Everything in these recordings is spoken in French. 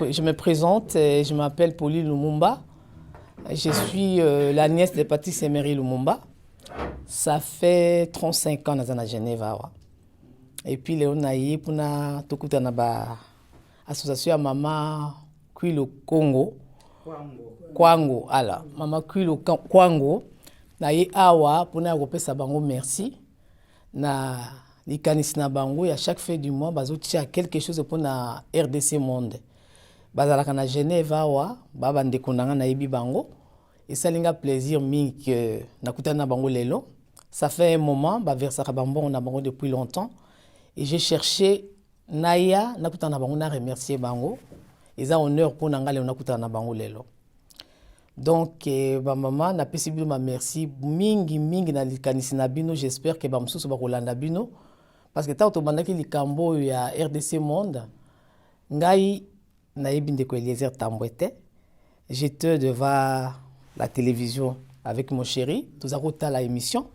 Je me présente, je m'appelle Pauline Lumumba. Je suis la nièce de Patrice Emery Lumumba. Ça fait 35 ans que je suis à Genève. Et puis, on a eu une association à Maman Kuilo Congo. Kwango. Alors, Maman Kuilo Kwango. Na ye awa pour na repesa bango merci na likanisi na bango à chaque fin du mois bazotia quelque chose pour na RDC monde bazalaka na Genève awa baba ndeko nanga na yebi bango et ça linga plaisir mingi que nakutana na bango lelo. Ça fait un moment ba versaka bango na bango depuis longtemps et j'ai cherché naya nakutana na bango na remercier bango et ça honneur pour nanga lelo nakutana na bango lelo. Donc, ma maman n'a pas essayé de me merci. Mingi na likanisi na bino. J'espère que bamsusu ba kolanda bino. Parce que tant que bandaki likambo ya RDC Monde, ngai na yebinde ko Eliezer Tambwete. J'étais devant la télévision avec mon chéri. Tout ça à la émission.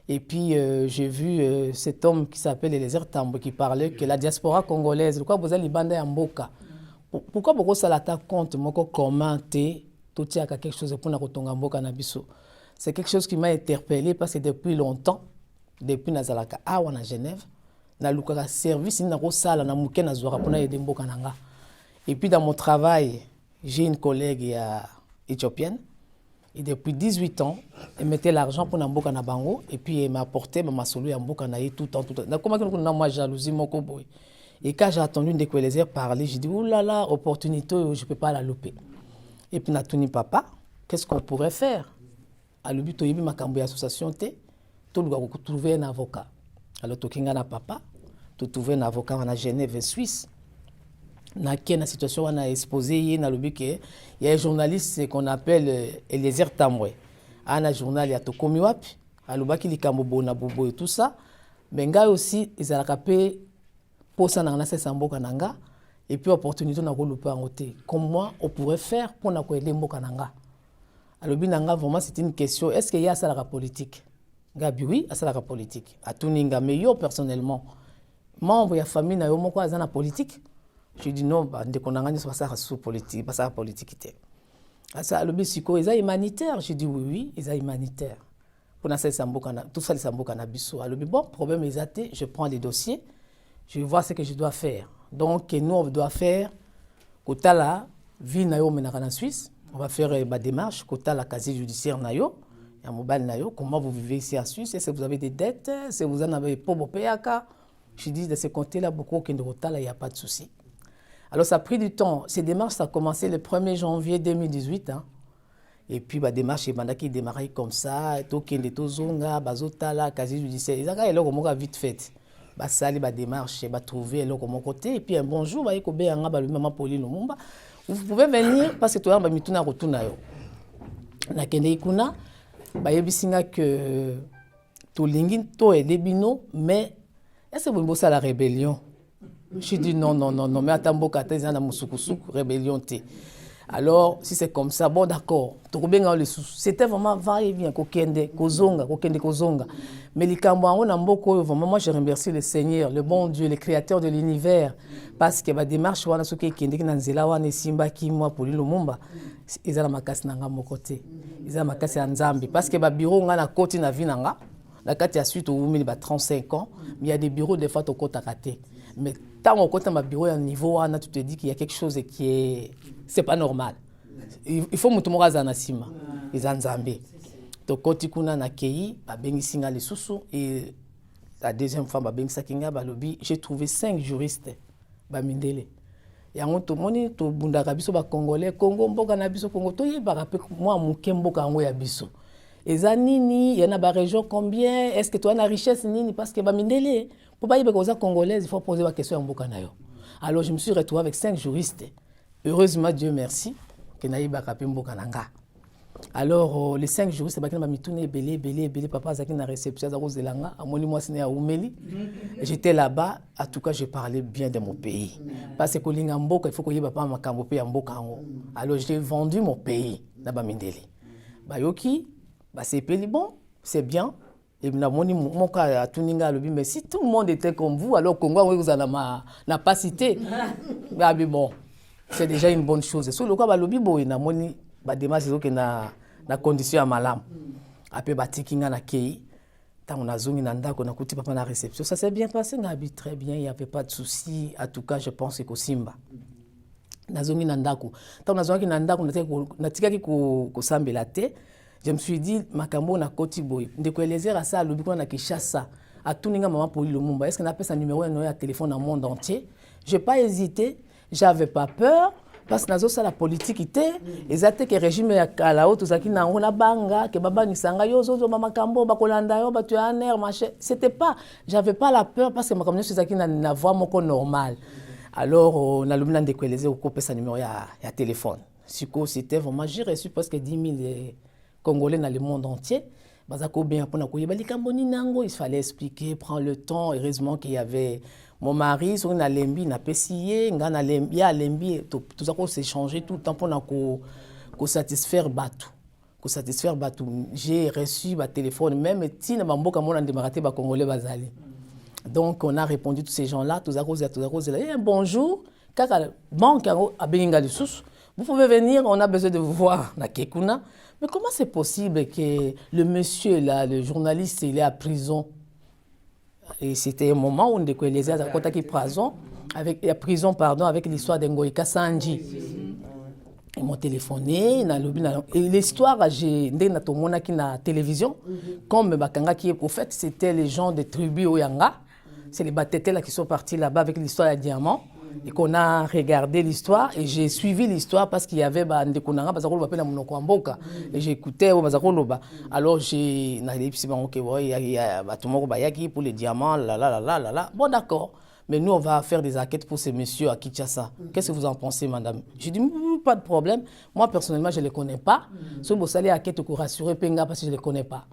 Et puis j'ai vu cet homme qui s'appelle Eliezer Tambwe qui parlait que la diaspora congolaise. Pourquoi vous avez bande en boka? Pourquoi vous avez compte moko commenter? Quelque chose pour c'est quelque chose qui m'a interpellé parce que depuis longtemps, depuis Nazalaka awa na Genève, na lukaka service na rosala na muke na zora pour na aider mboka nanga. Et puis dans mon travail, j'ai une collègue éthiopienne et depuis 18 ans, elle mettait l'argent pour na mboka na bango et puis elle m'a apporté ma solo ya mboka na tout le temps. Na comment que na moi jalousie moko boy. Et quand j'ai entendu des collègues parler, j'ai dit oh là là, opportunité, je peux pas la louper. Et puis, Natouni Papa, qu'est-ce qu'on pourrait faire? À l'objet de ma cambo association, tu dois trouver un avocat. Alors, tu as papa, tu trouves un avocat en Genève et Suisse. Dans la situation, on a exposé, il y a un journaliste qu'on appelle Eliezer Tambwe. Il y a un journal, il y a Tokomiwap, il y a un Kambobo, Nabobo et tout ça. Mais il y a aussi, il y a un pour ça, Kananga. Et puis, opportunité na kolupa ngote. Comment on pourrait faire pour na aider mboka nanga? Alors, binanga vraiment c'est une question. Est-ce qu'il y a ça la politique? Gabi oui, ça la politique. A tuninga mais yo personnellement, membre ya famille na yo moko azana politique. Je dis non, bah ndeko nanga ni ça sous politique, pas ça politique té. Ça le bisiko eza humanitaire. Je dis oui, eza humanitaire. Pour na ça mboka na tout ça les mboka na biso. Alors bon, problème exacté, je prends les dossiers, je vois ce que je dois faire. Donc, nous, on doit faire, côté la vie nayo en Suisse, on va faire ma démarche, côté la casier judiciaire nayo, et mobile nayo, comment vous vivez ici en Suisse, est-ce que vous avez des dettes, est-ce que vous en avez pas beaucoup payaka. Je dis, de ce côté-là, beaucoup qui ne il n'y a pas de souci. Alors, ça a pris du temps. Ces démarches, ça a commencé le 1er janvier 2018. Hein. Et puis, ma démarche, il qui démarrait comme ça, token de tozonga, bazotala, casier judiciaire. Ils ont vite fait. Basali ba démarche ba trouver l'autre mon côté et puis un bonjour ba yeko be anga ba maman Pauline Lumumba vous pouvez venir parce que toi ba mituna rotuna yo na kende ikuna ba yebisinga que to lingin to et debino mais est-ce que vous bossez la rébellion je dis non mais atamboka teza na musukusuku rébellion té. Alors, si c'est comme ça, bon d'accord, c'était vraiment va-et-vient, kozonga. Mais les Cambouans, vraiment, moi je remercie le Seigneur, le bon Dieu, le créateur de l'univers, parce que la démarche, wana soki kende na nzela wana simba ki moi Pauline Lumumba, ils ont ma casse nanga mon côté, ils ont ma casse en Zambie, parce que ba bureau nga na koti na vinanga, la carte ya suite au 35 ans, mais il y a des bureaux des fois au côté à rater. Mais tant on compte ma bureau à un niveau, tu te dis qu'il y a quelque chose qui est... C'est pas normal. Il faut que tu aies un asima. Ils ont Zambé. Donc, quand tu as un pays, et la deuxième fois, j'ai trouvé 5 juristes. Et en tout monde, tu as Congolais, Congo, Congo, moi, et zanini, il y en a des régions combien? Est-ce que tu as une richesse nini? Parce que pour pas y aller aux Congolais, il faut poser la question à Mbokanayo. Alors je me suis retrouvé avec 5 juristes. Heureusement, Dieu merci, que naïba kapé Mbokananga. Alors les 5 juristes, c'est m'a belé, papa zaki na réception za Zelanga, amoni moi sine à Oumeli. J'étais là-bas, en tout cas je parlais bien de mon pays. Parce que linga mboka, il faut que y papa makambo pe Mbokango. Alors j'ai vendu mon pays na Bamindele. Bayoki c'est bon, c'est bien. Et mon cas a tout mais si tout le monde était comme vous, alors Congo, vous avez n'a pas cité. Mais bon, c'est déjà une bonne chose. So, le cas, balobi boy na moni, ba démarche que na condition à malam. Après, batikinga na kei. Tant on a zongi nanda qu'on a coûté papa na réception. Ça s'est bien passé, on a habité très bien, il n'y avait pas de soucis. En tout cas, je pense que Simba. Na zongi nanda ko. Tant on a zongi nanda qu'on a tika ki ko sambe la te. Je me suis dit, makambo na koti boy. Ndeko elezer à ça, lobi ko na kishasa. À tout ninga maman Pauline Lumumba. Est-ce qu'on appelle ça numéro un téléphone dans le monde entier? Je n'ai pas hésité, j'avais pas peur. Parce que dans la politique, ils étaient que le régime à la haute, tout na on a banga, que baba ni sanga yo zo mama kambo bakolanda yo batu aner machin. C'était pas, j'avais pas la peur parce que ma communauté c'est na voix moko normal. Alors on a l'homme de quoi au couper sa numéro à téléphone. Siko c'était vraiment j'ai reçu presque 10 000 Congolais dans le monde entier. Bazako bien pour na koyeba likamboni nango, il fallait expliquer, prendre le temps. Heureusement qu'il y avait mon mari sur une alembi na pesiye ngana alembi alembi tout ça qu'on s'échanger tout le temps pour na ko satisfaire batou j'ai reçu ba téléphone même tina bamboka mona ndemaraté ba congolais bazali donc on a répondu tous ces gens là tout ça bonjour kaka banque a beninga lisusu vous pouvez venir on a besoin de vous voir na kekuna mais comment c'est possible que le monsieur là le journaliste il est à prison? Et c'était un moment où on découvrait à côté de prison, avec l'histoire d'Ngoï Kassanji. Ils m'ont téléphoné, et l'histoire, j'ai dit à la télévision, comme Bakanga qui est au fait, c'était les gens des tribus Oyanga, c'est les Batétés qui sont partis là-bas avec l'histoire de Diamant, et qu'on a regardé l'histoire, et j'ai suivi l'histoire parce qu'il y avait Ndekonanga, et j'écoutais, alors j'ai pour les diamants, là. Bon, d'accord, mais nous, on va faire des enquêtes pour ces messieurs à Kinshasa. Qu'est-ce que vous en pensez, madame? J'ai dit, pas de problème. Moi, personnellement, je ne les connais pas. Si vous allez à enquête pour rassurer Penga parce que je ne les connais pas.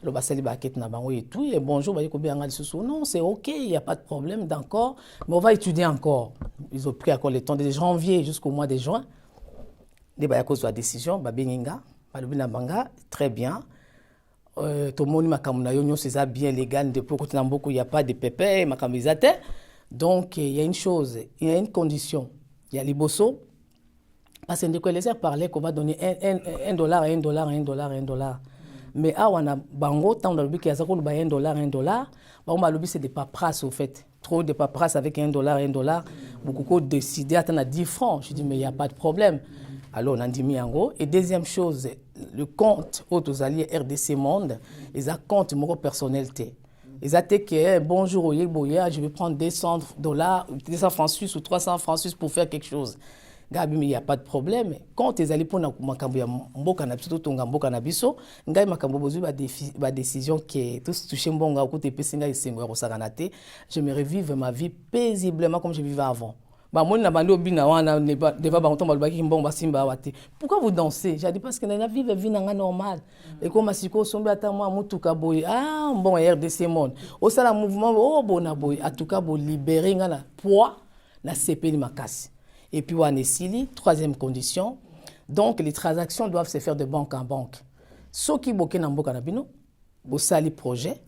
Le basali enquête et tout. Et bonjour, non, c'est OK, il n'y a pas de problème, d'accord. Mais on va étudier encore. Ils ont pris encore le temps de janvier jusqu'au mois de juin. Les bayakos de la décision, Babenga, Balubinabanga, très bien. Tout le monde m'a c'est bien légal. Depuis il n'y a pas de pépé, ma camisate. Donc, il y a une chose, il y a une condition. Il y a l'Ibosso. Parce que les parlait qu'on va donner $1. Mais on a bango, tant de l'objet qui a $1, c'est des paperasses au fait. Trop de paperasses avec $1. Beaucoup décidé à 10 francs. Je dis, mais il n'y a pas de problème. Alors, on a dit Miango. Et deuxième chose, le compte aux alliés RDC Monde, ils ont compte mon personnalité. Ils ont dit que bonjour, je vais prendre $200, 200 francs suisses ou 300 francs suisses pour faire quelque chose. Gabi, mais il n'y a pas de problème. Quand ils allaient pour makambo ya mboka na biso tonga mboka na biso, ngai makambo bozu ba décision qui tous touché mbonga au côté pesinga isengo ya kosakanate, je me revive ma vie paisiblement comme je vivais avant. Ba moni na bando bina wana deva ba ntomba lobaki mbonga simba wate. Pourquoi vous dansez? J'ai dit parce que na vie nanga normal. Et comme asiko sombe ata moi mutuka boy bon RDC Monde. Au sala mouvement bona boy en tout cas bo libérer ngana poids na CPI makasi. Et puis, on a troisième condition. Donc, les transactions doivent se faire de banque en banque. Ceux qui boquent dans le Bokanabino, vous salez projet,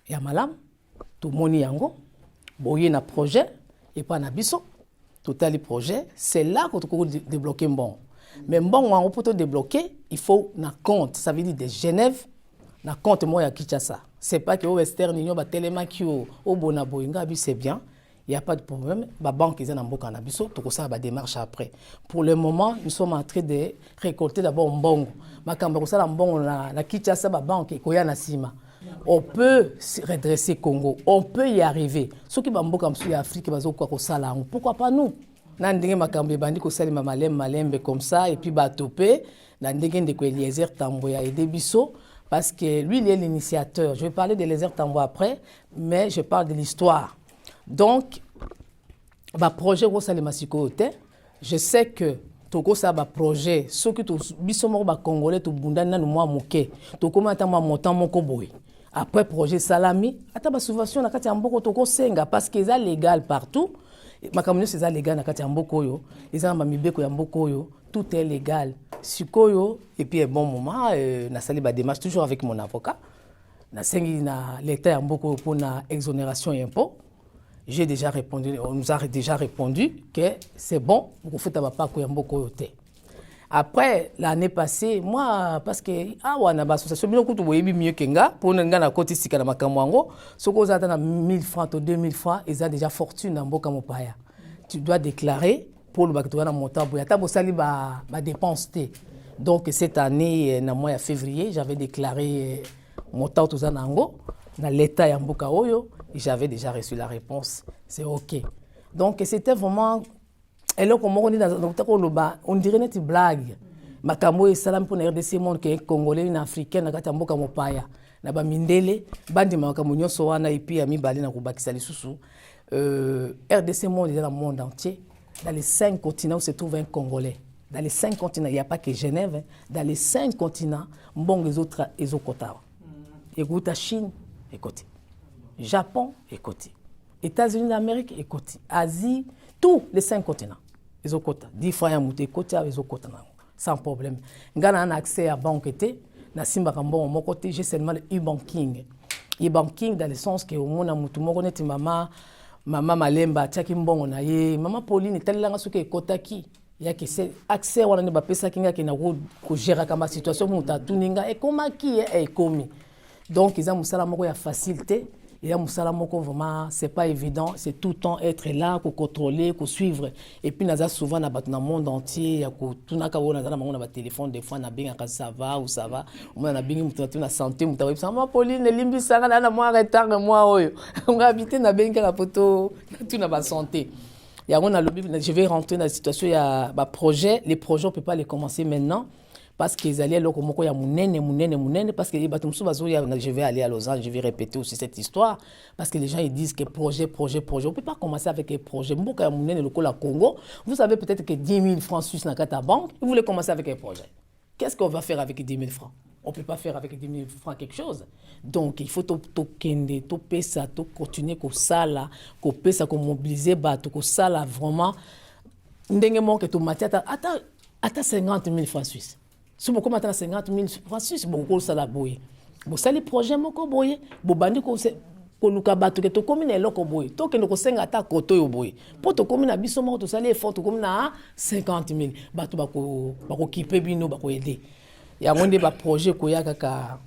et à Malam, tout le monde yango, boye na projet, et pas na biso, tout les projets, c'est là que vous débloquer bon. Mais bon, on peut débloquer, il faut un compte, ça veut dire de Genève, un compte moi à Kinshasa. C'est pas que au Western Union, ba tellement qui au Bonaboinga, c'est bien. Il n'y a pas de problème. La banque est en Bokanabiso, tout ça va démarche après. Pour le moment, nous sommes en train de récolter d'abord un bon. La Kinshasa, la banque, on peut redresser Congo, on peut y arriver. Ceux qui sont en Afrique, pourquoi pas nous? Nandenge makambe bandi ko salima malembe comme ça et puis ba topé nandenge de ko Eliezer Tamboya et Debiso parce que lui il est l'initiateur. Je vais parler d'Eliezer Tamboya après, mais je parle de l'histoire. Donc, le projet je sais que tout ça projet, ce que tout Congolais tout bundana nous moi moké, tout comment attendre montant mon koboy. Après projet Salami, attends subvention na kati amboko toko senga parce que c'est légal partout. Ma communauté c'est légal na kati amboko yo, ils ont mibeko ya mboko yo, tout est légal. Sikoyo et puis un bon moment na sali ba démarche toujours avec mon avocat. Na sengi na l'état amboko pour na exonération impôt. j'ai déjà répondu, on nous a déjà répondu que c'est bon, vous faites pas côté. Après, l'année passée, moi, parce que, on a l'association, mieux que nga, pour nga na côté si kana makamwango, ce qu'on a 1000 francs ou 2000 francs, ils ont déjà fortune dans Mboka Mopaya. Tu dois déclarer pour le bac montant, pour y sali ba dépense. Donc, cette année, dans le mois de février, j'avais déclaré montant tout ça dans l'état ya Mboka Oyo, et j'avais déjà reçu la réponse. C'est OK. Donc, c'était vraiment. Et là, comme on dit on dirait une blague. Makambo et salam pour RDC monde qui est congolais, une africaine, na mboka mopaya. Na ba mindele, bandi makambo nyonso wana et puis ami bali na kubakisa lisusu. RDC monde est dans le monde entier. Dans les 5 continents où se trouve un Congolais. Dans les 5 continents, il n'y a pas que Genève. Hein. Dans les 5 continents, bon les autres ils ont côté. Écoute Chine, écoute. Japon, écoute. États-Unis d'Amérique, écoute. Asie, tous les 5 continents. Ils ont quota. 10 fois à monter côté, ils ont quota. Sans problème. Ngana a accès à banque été, na simba kambo mon côté, j'ai seulement le e-banking. E-banking dans le sens que au monde a mutu moko neti mama malemba tchaki mbongo na ye, mama Pauline telanga suke kota ki. Ya que c'est accès wana ne ba pesa kinga ki na ko gérer kama situation muta tuninga e koma ki e komi. Donc ils ont musala moko ya facilité. Et là, vraiment, c'est pas évident, c'est tout le temps être là, pour contrôler, pour suivre. Et puis, nous avons souvent dans le monde entier, tout le monde a téléphone, des fois, ça va ou ça va. On a bien la santé, on a dit, Pauline, limbi, ça va, moi, retard, moi, on a habité, on a bien la photo, tout la santé. Je vais rentrer dans la situation, il y a un projet, les projets, on ne peut pas les commencer maintenant. Parce qu'ils allaient là, comme il y a mounene, parce que je vais aller à Lausanne, je vais répéter aussi cette histoire, parce que les gens ils disent que projet, on ne peut pas commencer avec un projet. Mboka mounene le Congo, vous savez peut-être que 10 000 francs suisses dans la banque, vous voulez commencer avec un projet. Qu'est-ce qu'on va faire avec 10 000 francs? On ne peut pas faire avec 10 000 francs quelque chose. Donc il faut continuer comme ça là, mobiliser, comme ça là vraiment. Attends 50 000 francs suisses. Si vous commencez à 50 000 francs suisses, vous allez la boyer. Vous allez projet moko boyer. Vous bandi ko luka batu ke to commune eloko boyer. To ke ndoko senga ta koto yo boyer. Pour to commune biso moko to sali effort to commune à 50 000. Batu bako kipe bino bako aider. Ya ngonde ba projet ko ya kaka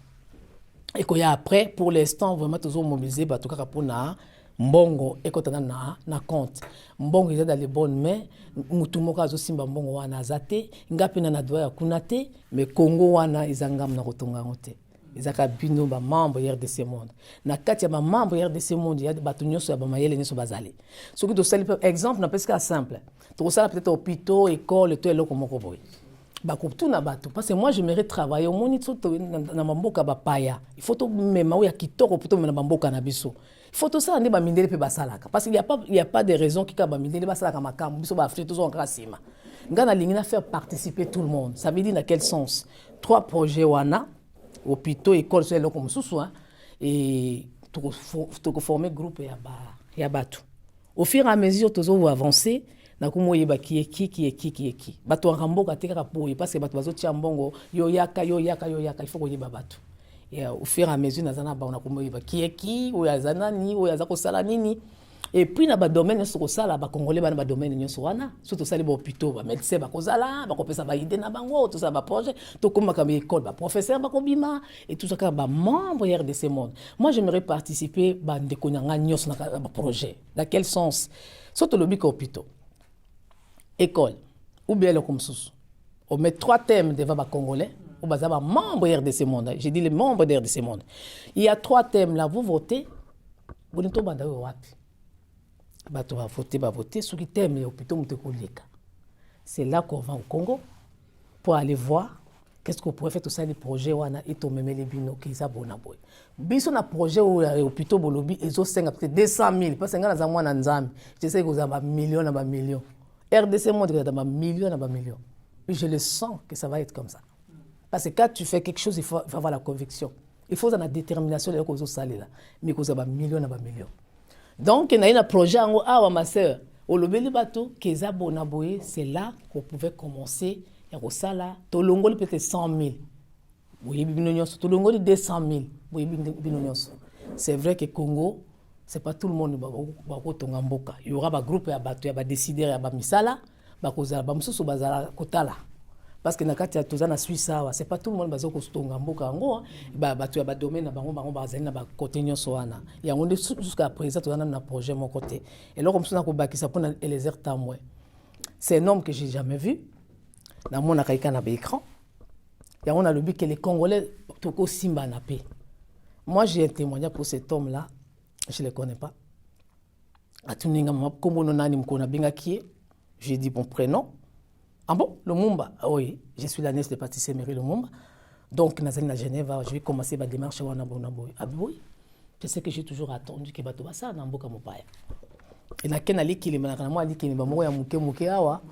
et ko ya après pour l'instant vraiment toujours mobiliser batu kaka pour na mbongo ekotana na compte mbongo eza dans les bonnes mains mutu moko azosimba mbongo wana azate ngapi na doya ya kunate mais Congo wana ezangam na kotonga ngote ezaka bino ba membre ya RDC monde na kati ya ba membre ya RDC monde ya batu nyonso ya ba mayele nyonso bazali soki to sali exemple na pesika simple to sala peut-être hôpital école to eloko moko boy bakoptuna bato parce que moi j'aimerais travailler au moni tsoto na mamboka ba paya il faut to mema ya kitoko poto na mamboka na biso. Il faut tout ça ande ba mindele pe basalaka parce qu'il y a pas de raison qui ka ba mindele basalaka makambo biso ba afrique tous en grasima ngana lingina faire participer tout le monde. Ça veut dire dans quel sens? 3 projets wana hôpitaux école c'est là comme sous et to former groupe ya bato au fur et à mesure toujours avancer na kumo yeba qui bato ramboka te kaka pour parce que bato bazotia mbongo yo yaka il faut ko yeba bato. Et au fur et à mesure nazana ba on a kumo yeba qui ou yazana ni ou yazako sala nini et puis na ba domaine so sala ba congolais ba na ba domaine nyoso wana surtout sala ba hôpitaux ba médecin ba kozala ba kopesa ba idée na bango tout ça ba projet to comme comme école ba professeur ba kobima et tout ça ka ba membre de ce monde. Moi j'aimerais participer ba ndeko nyanga nyoso na ba projet. Dans quel sens? Surtout le bico hôpitaux école ou bien le comme sous on met 3 thèmes devant les Congolais ou bien les membres de ce monde. J'ai dit les membres de ce monde. Il y a 3 thèmes là, vous votez vous n'êtes pas dans wapi bato va voter sur les thèmes hôpitaux mutekoleka. C'est là qu'on va au Congo pour aller voir qu'est-ce qu'on pourrait faire tout ça les projets wana et to même les bino qui ça bona boy biso na projet au hôpitaux bolobi ezo 5 peut-être 200 000 parce que ngana za mwana nzambe je sais que vous avez millions na ba millions RDC montre que dans millions na ba millions. Je le sens que ça va être comme ça. Parce que quand tu fais quelque chose, il faut avoir la conviction. Il faut avoir la détermination de faire ça là. Mais que ça va millions na ba millions. Donc il y a un projet en ah ma sœur, au lobeli bateau que ça bonaboye, c'est là qu'on pouvait commencer ya ko sala to longoli peut-être 100 000. Oui, bino nyonso to longoli 200 000. Oui, bino nyonso. C'est vrai que Congo c'est pas tout le monde bakotonga mboka. Il y aura ba groupe ya bato ya ba décideur ya ba misala bakozala ba mususu bazala kotala. Parce que na kati ya toza na Suisse c'est pas tout le monde bazoko tonga mboka ngo bato ya ba domaine na bango bazali na ba côté nyonso wana. Ya ngonde jusqu'à présent toza na projet mon côté. Et là comme ça ko bakisa pona Eliezer Tambwe. C'est un homme que j'ai jamais vu. Na mona kaika na ba écran. Ya on a le but que les Congolais toko simba na paix. Moi j'ai un témoignage pour cet homme là. Je ne le connais pas. J'ai dit mon prénom. Ah bon, Lumumba. Ah oui, je suis la nièce de Patrice Emery Lumumba. Donc, à Genève, je vais commencer ma démarche à Nabonaboy. Ah oui, je sais que j'ai toujours attendu que Bato Bassa Namboka Mopaya. Et la Kenali qui est moi, dit qu'il est mort Mouké Awa.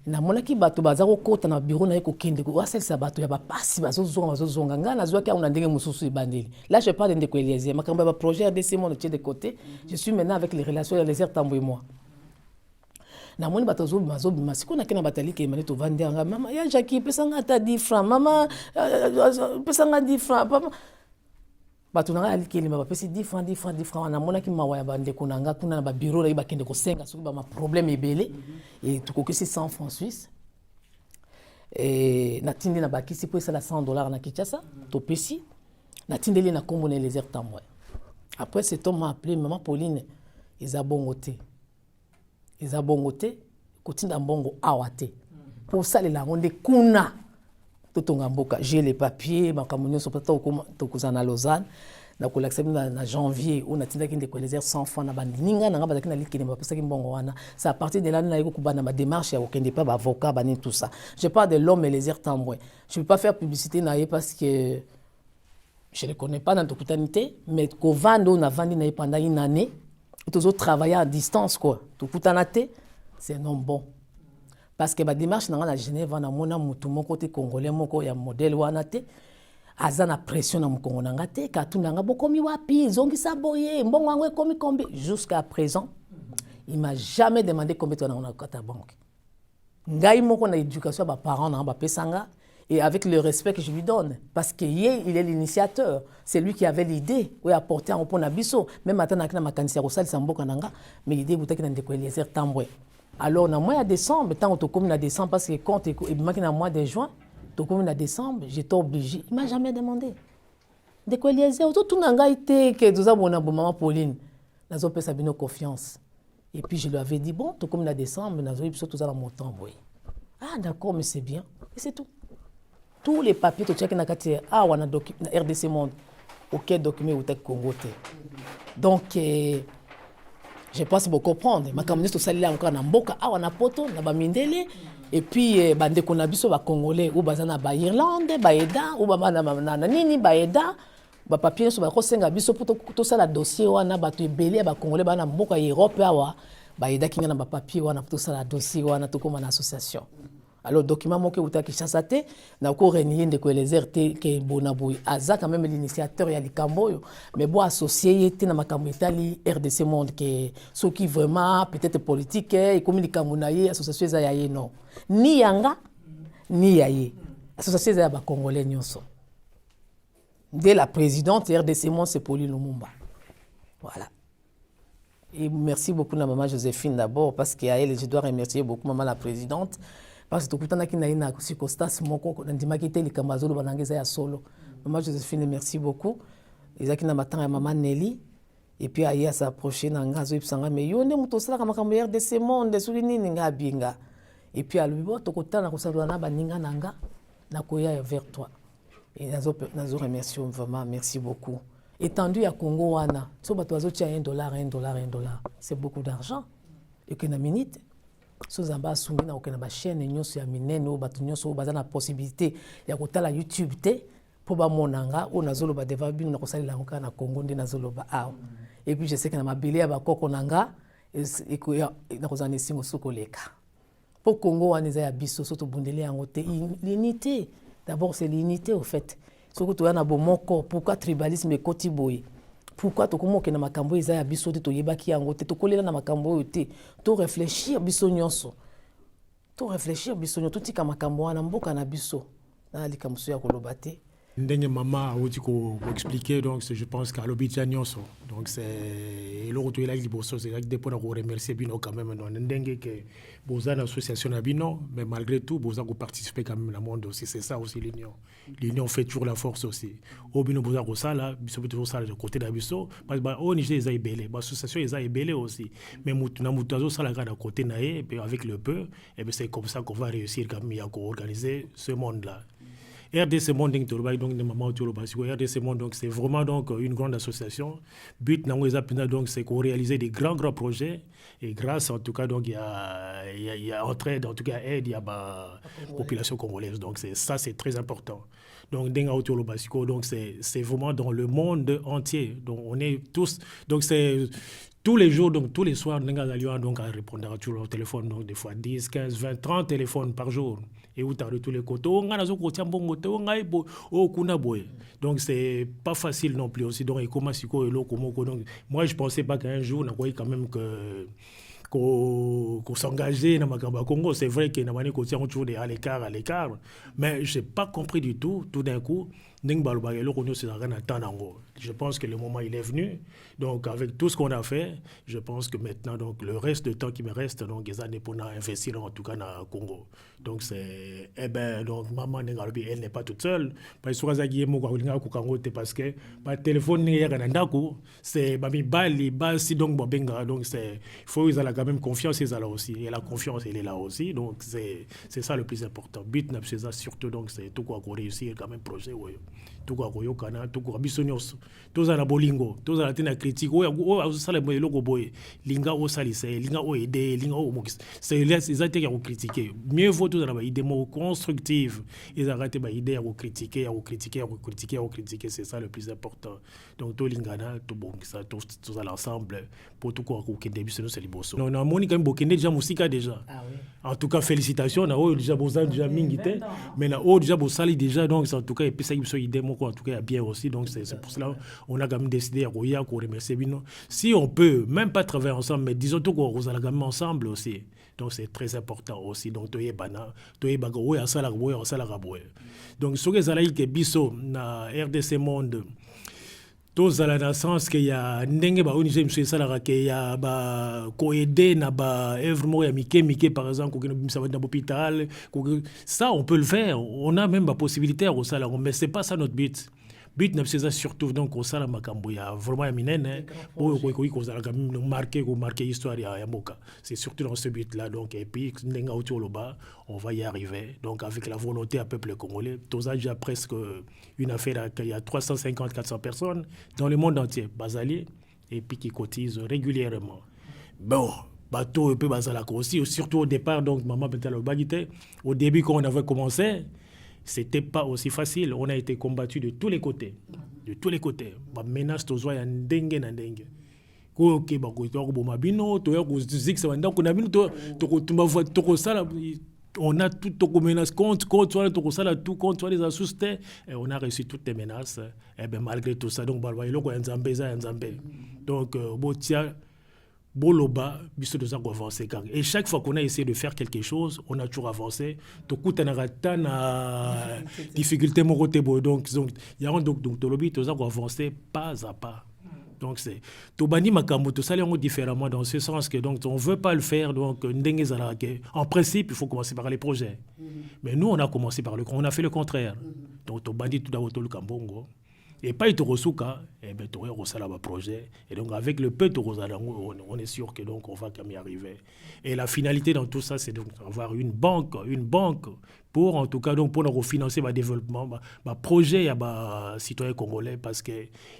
Na monaki bato bazako kota na bureau na yeko kende ko asalisa bato ya bapasi bazozonga nga na zwaki on a ndenge mususu ibandeli. Là je parle de Eliezer makambo ba projet RDC mon de côté. Je suis maintenant avec les relations Eliezer Tambwe moi. Na moni bato zo masiko na kena batali ke mane to vendre nga mama ya Jackie pesanga ta 10 francs mama pesanga 10 francs papa. Bato na ali ke lima bapesi 10 francs na monaki mawa ya bande kunanga kuna na ba bureau la ba kende ko senga soki ba ma problème ebele et tout ko 100 francs suisses et na tindi na bakisi pour ça la $100 na Kinshasa to pesi na tindeli na kombo na Eliezer Tambwe. Après cet homme m'a appelé maman Pauline Ezabongote kotinda mbongo awate pour ça les la ronde kuna totonga mboka j'ai les papiers makamunyo sopata tokozana Lausanne na ko l'accepter na janvier on a tinda kinde ko Eliezer 100 francs na bandinga na ngaba na likine ba pesa ki mbongo wana c'est à partir de là na yiko kubana ma démarche ya okende pas ba avocat bani tout ça je parle de l'homme Eliezer Tambwe. Je peux pas faire publicité na parce que je ne connais pas dans toute kutanité mais ko vando na vandi na pendant une année tous autres travailler à distance quoi tout kutanate c'est non bon. Parce que la démarche à Genève, on a mon côté congolais, mon côté modèle wanate, azana pression na mkongo nangate, katuna ngabo komi wapi, zongi saboye, mbongwangwe komi kombi. Jusqu'à présent, il m'a jamais demandé combien tu as dans ta banque. Ngai moko na éducation ba parents na ba pesanga et avec le respect que je lui donne parce que il est l'initiateur, c'est lui qui avait l'idée, ou apporter en pona biso, même maintenant na makanisi ya kosali samboka nanga, mais l'idée butaki na ndeko Eliezer Tambwe. Alors, dans le mois de décembre, tant que tu as décembre, parce que quand tu es dans le mois de juin, tu as décembre, j'étais obligé. Il ne m'a jamais demandé. De quoi Eliezer, tout le monde été que tu as maman Pauline, nous avons fait confiance. Et puis je lui avais dit, bon, tu as dans décembre, nous avons tout ça dans mon temps. Ah, d'accord, mais c'est bien. Et c'est tout. Tous les papiers, tu as dans la RDC Monde, auquel document au Congo. Donc, je pense beaucoup comprendre. Ma communauté sociale encore na mboka awa na poto na ba mindele et puis bande kona biso ba congolais ou bazana ba Irlande ba eda ou ba na nini ba eda ba papier so ba ko senga biso poto to sala dossier wana ba to ebele ba congolais ba na mboka Europe awa ba eda kinga na ba papier wana to sala dossier wana to koma na association. Alors document moko uta Kinshasa te na ko renier de ko Eliezer te ke bonaboy aza quand même l'initiateur ya likamboyo mais bo associé te na makambo itali RDC Monde que ce qui vraiment peut-être politique et comme likambo na ye association za ya non ni yanga ni yaye association za ba congolais nyonso de la présidente RDC Monde c'est Pauline Lumumba. Voilà. Et merci beaucoup à maman Joséphine d'abord parce qu'à elle je dois remercier beaucoup maman la présidente. Parce que tout le monde a une circonstance, maman Joséphine, merci beaucoup. Ils ont dit maman Nelly. Et puis, il y a s'approché dans le gaz, mais il y a des gens de ce monde, des gens et puis, à lui, tout le temps, il y a vers toi. Et nous remercions vraiment, merci beaucoup. Étendu à Congo, $1, c'est beaucoup d'argent. Et que na minute. Sozamba sungi na okena ba chaîne nyonso ya minene o batu nyonso baza na possibilité ya kotala YouTube te po ba monanga o nazolo ba deva bino na kosalela ngoka na Congo ndi nazolo ba aw. Et puis je sais que na mabele ya ba koko nanga eko ya na kozana singo sokoleka. Po Congo wana ya biso soto bundele yango te l'unité. D'abord c'est l'unité au fait. Soko to yana bomoko pourquoi tribalisme ekoti boye. Pourquoi tu commences na makambo eza ya biso te to yebaki yango te to kolela na makambo te to réfléchir biso nyonso to réfléchir biso nyonso tika makambo wana mboka na biso na likamso ya koloba te Ndenge mama a expliqué, donc je pense qu'à l'obédience nyonso. Donc c'est l'autre il a dit bon c'est avec des points pour remercier bino quand même non ndenge que boza l'association na bino mais malgré tout boza ko participer quand même dans le monde aussi, c'est ça aussi l'union fait toujours la force aussi. Au bino boza ko sala biso toujours ça de côté d'Abisso parce que au Niger ils a belé l'association ils a belé aussi mais mutu na mutu azo sala à côté na et avec le peu et c'est comme ça qu'on va réussir quand même à organiser ce monde là. RDC Monde donc de maman RDC Monde donc c'est vraiment donc une grande association. But donc c'est qu'on réalise des grands projets et grâce en tout cas donc il y a entraide en tout cas aide il y a la population congolaise donc c'est très important. Donc donc c'est vraiment dans le monde entier donc on est tous donc c'est tous les jours, donc tous les soirs, nous allons donc à répondre à tout le téléphone, donc des fois 10, 15, 20, 30 téléphones par jour. Et où tu as de tous les côtés. Donc c'est pas facile non plus aussi. Donc, moi, je pensais pas qu'un jour, on quand même que qu'on s'engageait dans le Congo. C'est vrai qu'il y a toujours à l'écart. Mais je n'ai pas compris du tout d'un coup. Je pense que le moment il est venu. Donc avec tout ce qu'on a fait, je pense que maintenant donc le reste de temps qui me reste donc les années pour investir en tout cas dans le Congo. Donc c'est donc maman elle n'est pas toute seule. Parce que par téléphone c'est donc c'est faut ils ont quand même confiance ils ont aussi et la confiance elle est là aussi donc c'est ça le plus important. But c'est ça surtout donc c'est tout quoi qu'on réussir quand même projet ouais. Tout quoi qu'on yokana tout quoi bisonyos tous à la bolingo tous à la tena critique ouais ça les logo boy linga au salisse linga au aider linga au mox c'est les attaques qui ont critiqué mieux vaut tous à la idée mo constructive ils arrêtent ba idée à critiquer c'est ça le plus important. Donc tout lingana tout bon ça tous à l'ensemble pour tout quoi qu'on début c'est liboso non non moni quand même bokende déjà musique déjà en tout cas félicitations na o déjà bozan déjà mingité mais na o déjà bosali déjà donc en tout cas et puis ça il idée en tout cas bien aussi donc c'est pour cela on a quand même décidé à remercier Bino si on peut même pas travailler ensemble mais disons tout qu'on a quand même ensemble aussi donc c'est très important aussi donc toye bana toye bago ya sala raboué donc ce que ça là que biso na RDC Monde tous à la naissance qu'il y a ndenge ba ONG monsieur sala que ya ba ko aider na ba œuvre ya mike par exemple ko ça va dans l'hôpital ça on peut le faire on a même la possibilité au sala mais c'est pas ça notre but c'est ça surtout donc au sala makambo ya vraiment minene pour ko ça quand même marquer histoire ya mboka c'est surtout dans ce but là donc et puis ndenga otoloba on va y arriver donc avec la volonté du peuple congolais tous déjà presque une affaire il y a 350-400 personnes dans le monde entier basaliers et puis qui cotisent régulièrement bon bateau et peu basala aussi surtout au départ donc maman Betalo Bagité au début quand on avait commencé c'était pas aussi facile. On a été combattu de tous les côtés. De tous les côtés. Bah, menace to zoya ndenge na ndenge. Ko ke ba ko to bo mabino to ya ko zik sa ndako na bino to ko tumba voix to ko sala on a tout to menace contre toi to ko sala tout contre toi les assustés et on a reçu toutes les menaces et ben malgré tout ça donc balwa iloko ya nzambe. Donc botia Boloba, et chaque fois qu'on a essayé de faire quelque chose, on a toujours avancé. Donc, difficulté donc il y a donc lobby avancer pas à pas. Donc c'est Tobani Makambo tout ça différemment dans ce sens que donc on veut pas le faire donc en principe il faut commencer par les projets. Mais nous on a commencé on a fait le contraire. Donc Tobani tout d'abord le Kambongo. Et pas il te reçoit, et ben tu reçois là projet et donc avec le peu on est sûr que donc on va quand même y arriver. Et la finalité dans tout ça c'est donc avoir une banque pour en tout cas donc pour nous financer le développement projet à citoyens congolais parce que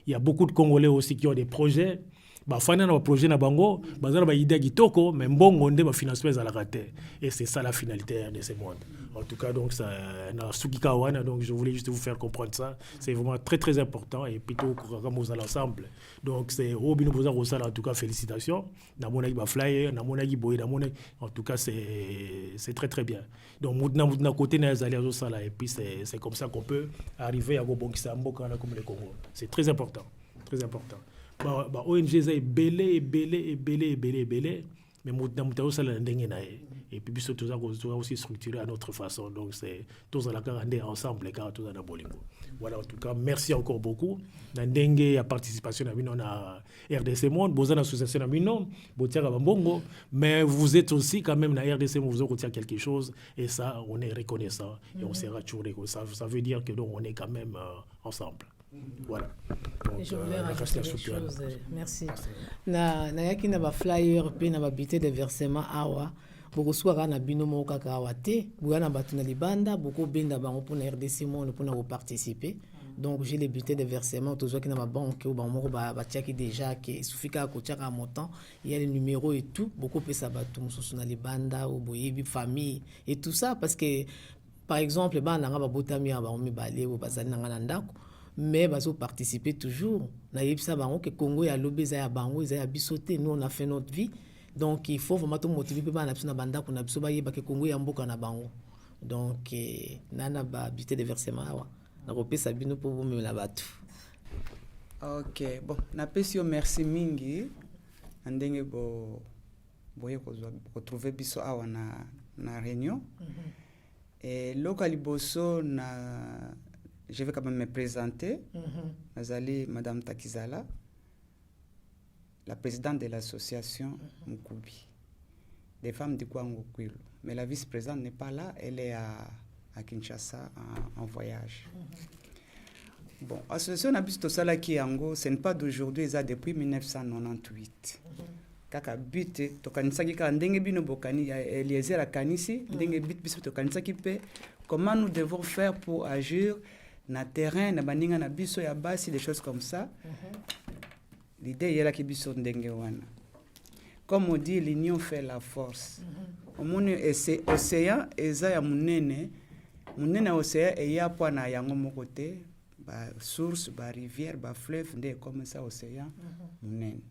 il y a beaucoup de Congolais aussi qui ont des projets. Fana na projet na bango bazala ba idée kitoko mais mbongo nde ba financement za la raté et c'est ça la finalité de ces mondes. En tout cas donc ça na sukika wana donc je voulais juste vous faire comprendre ça, c'est vraiment très très important et plutôt comme vous allez ensemble. Donc c'est Robino Boza Rosala en tout cas félicitations. Na mona ba flyer, na mona boy na mona en tout cas c'est très très bien. Donc mudna côté na zali zo sala et puis c'est comme ça qu'on peut arriver à go bonkisa mboka na comme le Congo. C'est très important, très important. ONG est belé mais mutao sala ndenge na et puis biso tous aussi structuré à notre façon, donc c'est tous à la garder ensemble les gars tous à bolingo. Voilà, en tout cas merci encore beaucoup ndenge ya participation à bino na RDC Monde bozana association na bino botiaka bambongo, mais vous êtes aussi quand même na RDC Monde, vous avez quelque chose, et ça on est reconnaissant et on sera toujours ça veut dire que donc on est quand même ensemble. Voilà. Donc, je voulais rajouter quelque chose. Merci. Nayaki na ba flyer pe na ba bulletin de versement awa. Boko swara na bino mo kaka awa te. Buyana batu na libanda, boko benda bango pour na RDC Monde pour na participer. Donc j'ai les bulletins de versement toujours qui na ba banque ou ba moko ba tchaki déjà que il suffit ka ko tchaka montant, il y a les numéros et tout, beaucoup pe ça batu mususu na libanda ou boyebi famille et tout ça parce que par exemple ba na ba botami ba mi balé ou bazali na ngana ndako. Mais bazo participer toujours na yebisa bango que Congo ya lobeza ya bango eza ya bisoté, nous on a fait notre vie, donc il faut vraiment motiver ba na biso na banda kuna biso ba yeba que Congo ya mboka na bango, donc nana ba bulletin de versement awa na kopesa bino pour vous la batu. OK, bon na pesio merci mingi ndenge boye ko retrouver biso awa na réunion et local bosso na. Je vais quand même me présenter. Nazali Madame Takizala, la présidente de l'association Mukubi, des femmes du Kwango Kwilu. Mais la vice-présidente n'est pas là, elle est à Kinshasa en voyage. Bon, l'association Nabisto Sala Kiango, ce n'est pas d'aujourd'hui, c'est depuis 1998. Kaka but tokanisaki ka ndenge bino bokani ya Eliezer akanisi ndenge but biso tokanisaki pe comment nous devons faire pour agir na terrain na baninga na biso ya basi, des choses comme ça. L'idée est là qui biso ndenge wana. Comme on dit, l'union fait la force. Au monde c'est océan eza ya munene océan et ya po na yango mokote ba source ba rivière ba fleuve ndé comme ça océan munene.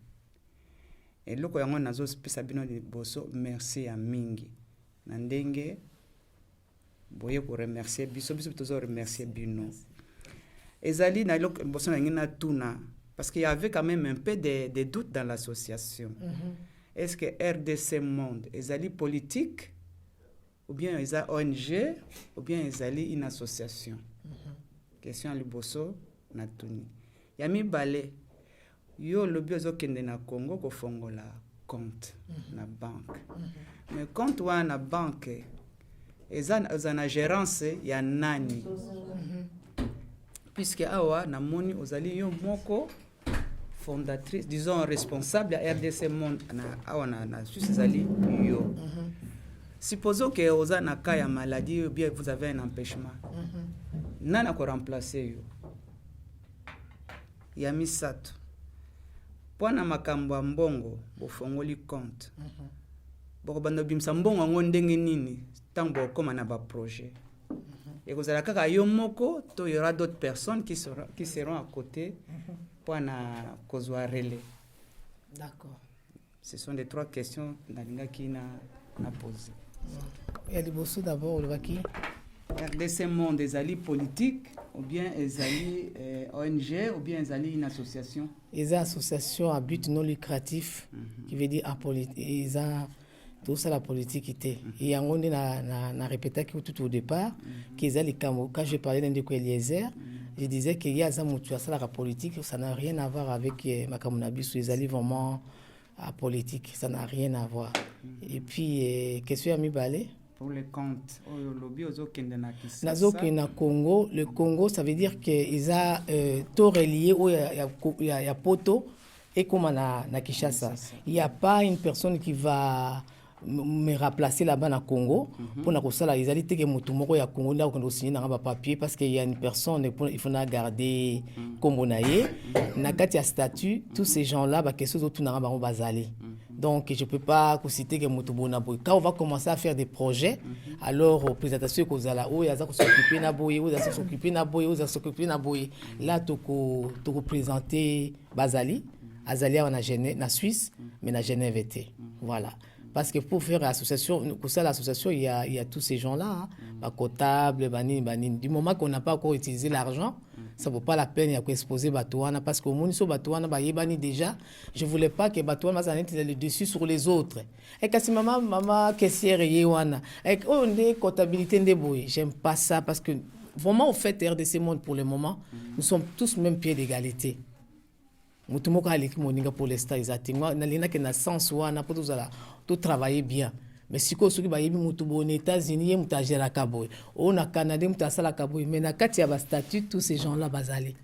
Et loko yango nazo pesa bino boso merci ya mingi na ndenge boye ko remercier biso tozo remercier bino ezali na loko boso na ngina tuna parce qu'il y avait quand même un peu de doutes dans l'association. Est-ce que RDC Monde ezali politique ou bien ezali ONG ou bien ezali une association? Question li boso na tuni ya mibale yo lobi ozokende na Congo ko fongola compte na banque. Mais compte wana banque ezana gérance ya nani? Puisque awa na moni ozali yo moko fondatrice, disons responsable à RDC Monde na awa na Suisse zali yo. Supposons que ozana ka ya maladie ou bien vous avez un empêchement. Nana ko remplacer yo. Ya misato. Pwana makambo ya mbongo bofongoli compte. Boko bando bimsa mbongo ngo ndenge nini tango koma na ba projet. Et vous allez kaka yo moko to y aura d'autres personnes qui seront à côté pour na kozwa relais. D'accord. Ce sont les trois questions nalinga qui na posé. Il y a des bosses d'abord le vaki. RDC Monde des alliés politiques ou bien des alliés ONG ou des alliés une association. Les associations à but non lucratif qui veut dire apolitique. Ils ont tout ça la politique était. Et on a répété tout au départ qu'ils allaient quand je parlais d'un de Eliezer, je disais qu'il y a ça la politique, ça n'a rien à voir avec Makamunabi, ils allaient vraiment à politique, ça n'a rien à voir. Et puis qu'est-ce que tu as mis balé? Pour les comptes, na Congo, le Congo, ça veut dire qu'ils ont tout relié où il y a Poto et comme na Kinshasa. Il n'y a pas une personne qui va me remplacer là-bas na Congo pour na kosala ils allaient que mutu moko ya Congo là on signer na ba papier parce qu'il y a une personne il faut na garder comme naye na kati ya statut tous ces gens là ba quelque chose autour na ba bazali. Donc je peux pas citer que mutu bona boy. Quand on va commencer à faire des projets alors présentation ko zala o ya za ko s'occuper na boy o za s'occuper na boy o za s'occuper na boy là to ko présenter bazali azali na Genève na Suisse mais na Genève était voilà. Parce que pour faire l'association, pour ça l'association, il y a tous ces gens-là, comptables, banines. Du moment qu'on n'a pas encore utilisé l'argent, Ça vaut pas la peine d'exposer Batouana parce qu'au moins, sur Batouana, déjà, je voulais pas que Batouana soit le dessus sur les autres. Et quand maman, caissière et Yewana, et on est comptabilité de boy, j'aime pas ça parce que vraiment, au fait, RDC Monde pour le moment, nous sommes tous même pied d'égalité. Mutumoka aliki moninga pour l'instant, exactement. Nalina que na sens wana pour tout travailler bien. Mais si ko soki ba yebi mutu bo aux États-Unis ye muta gera kaboy au na Canada muta sala kaboy mais na kati ya ba statut tous ces gens là bazali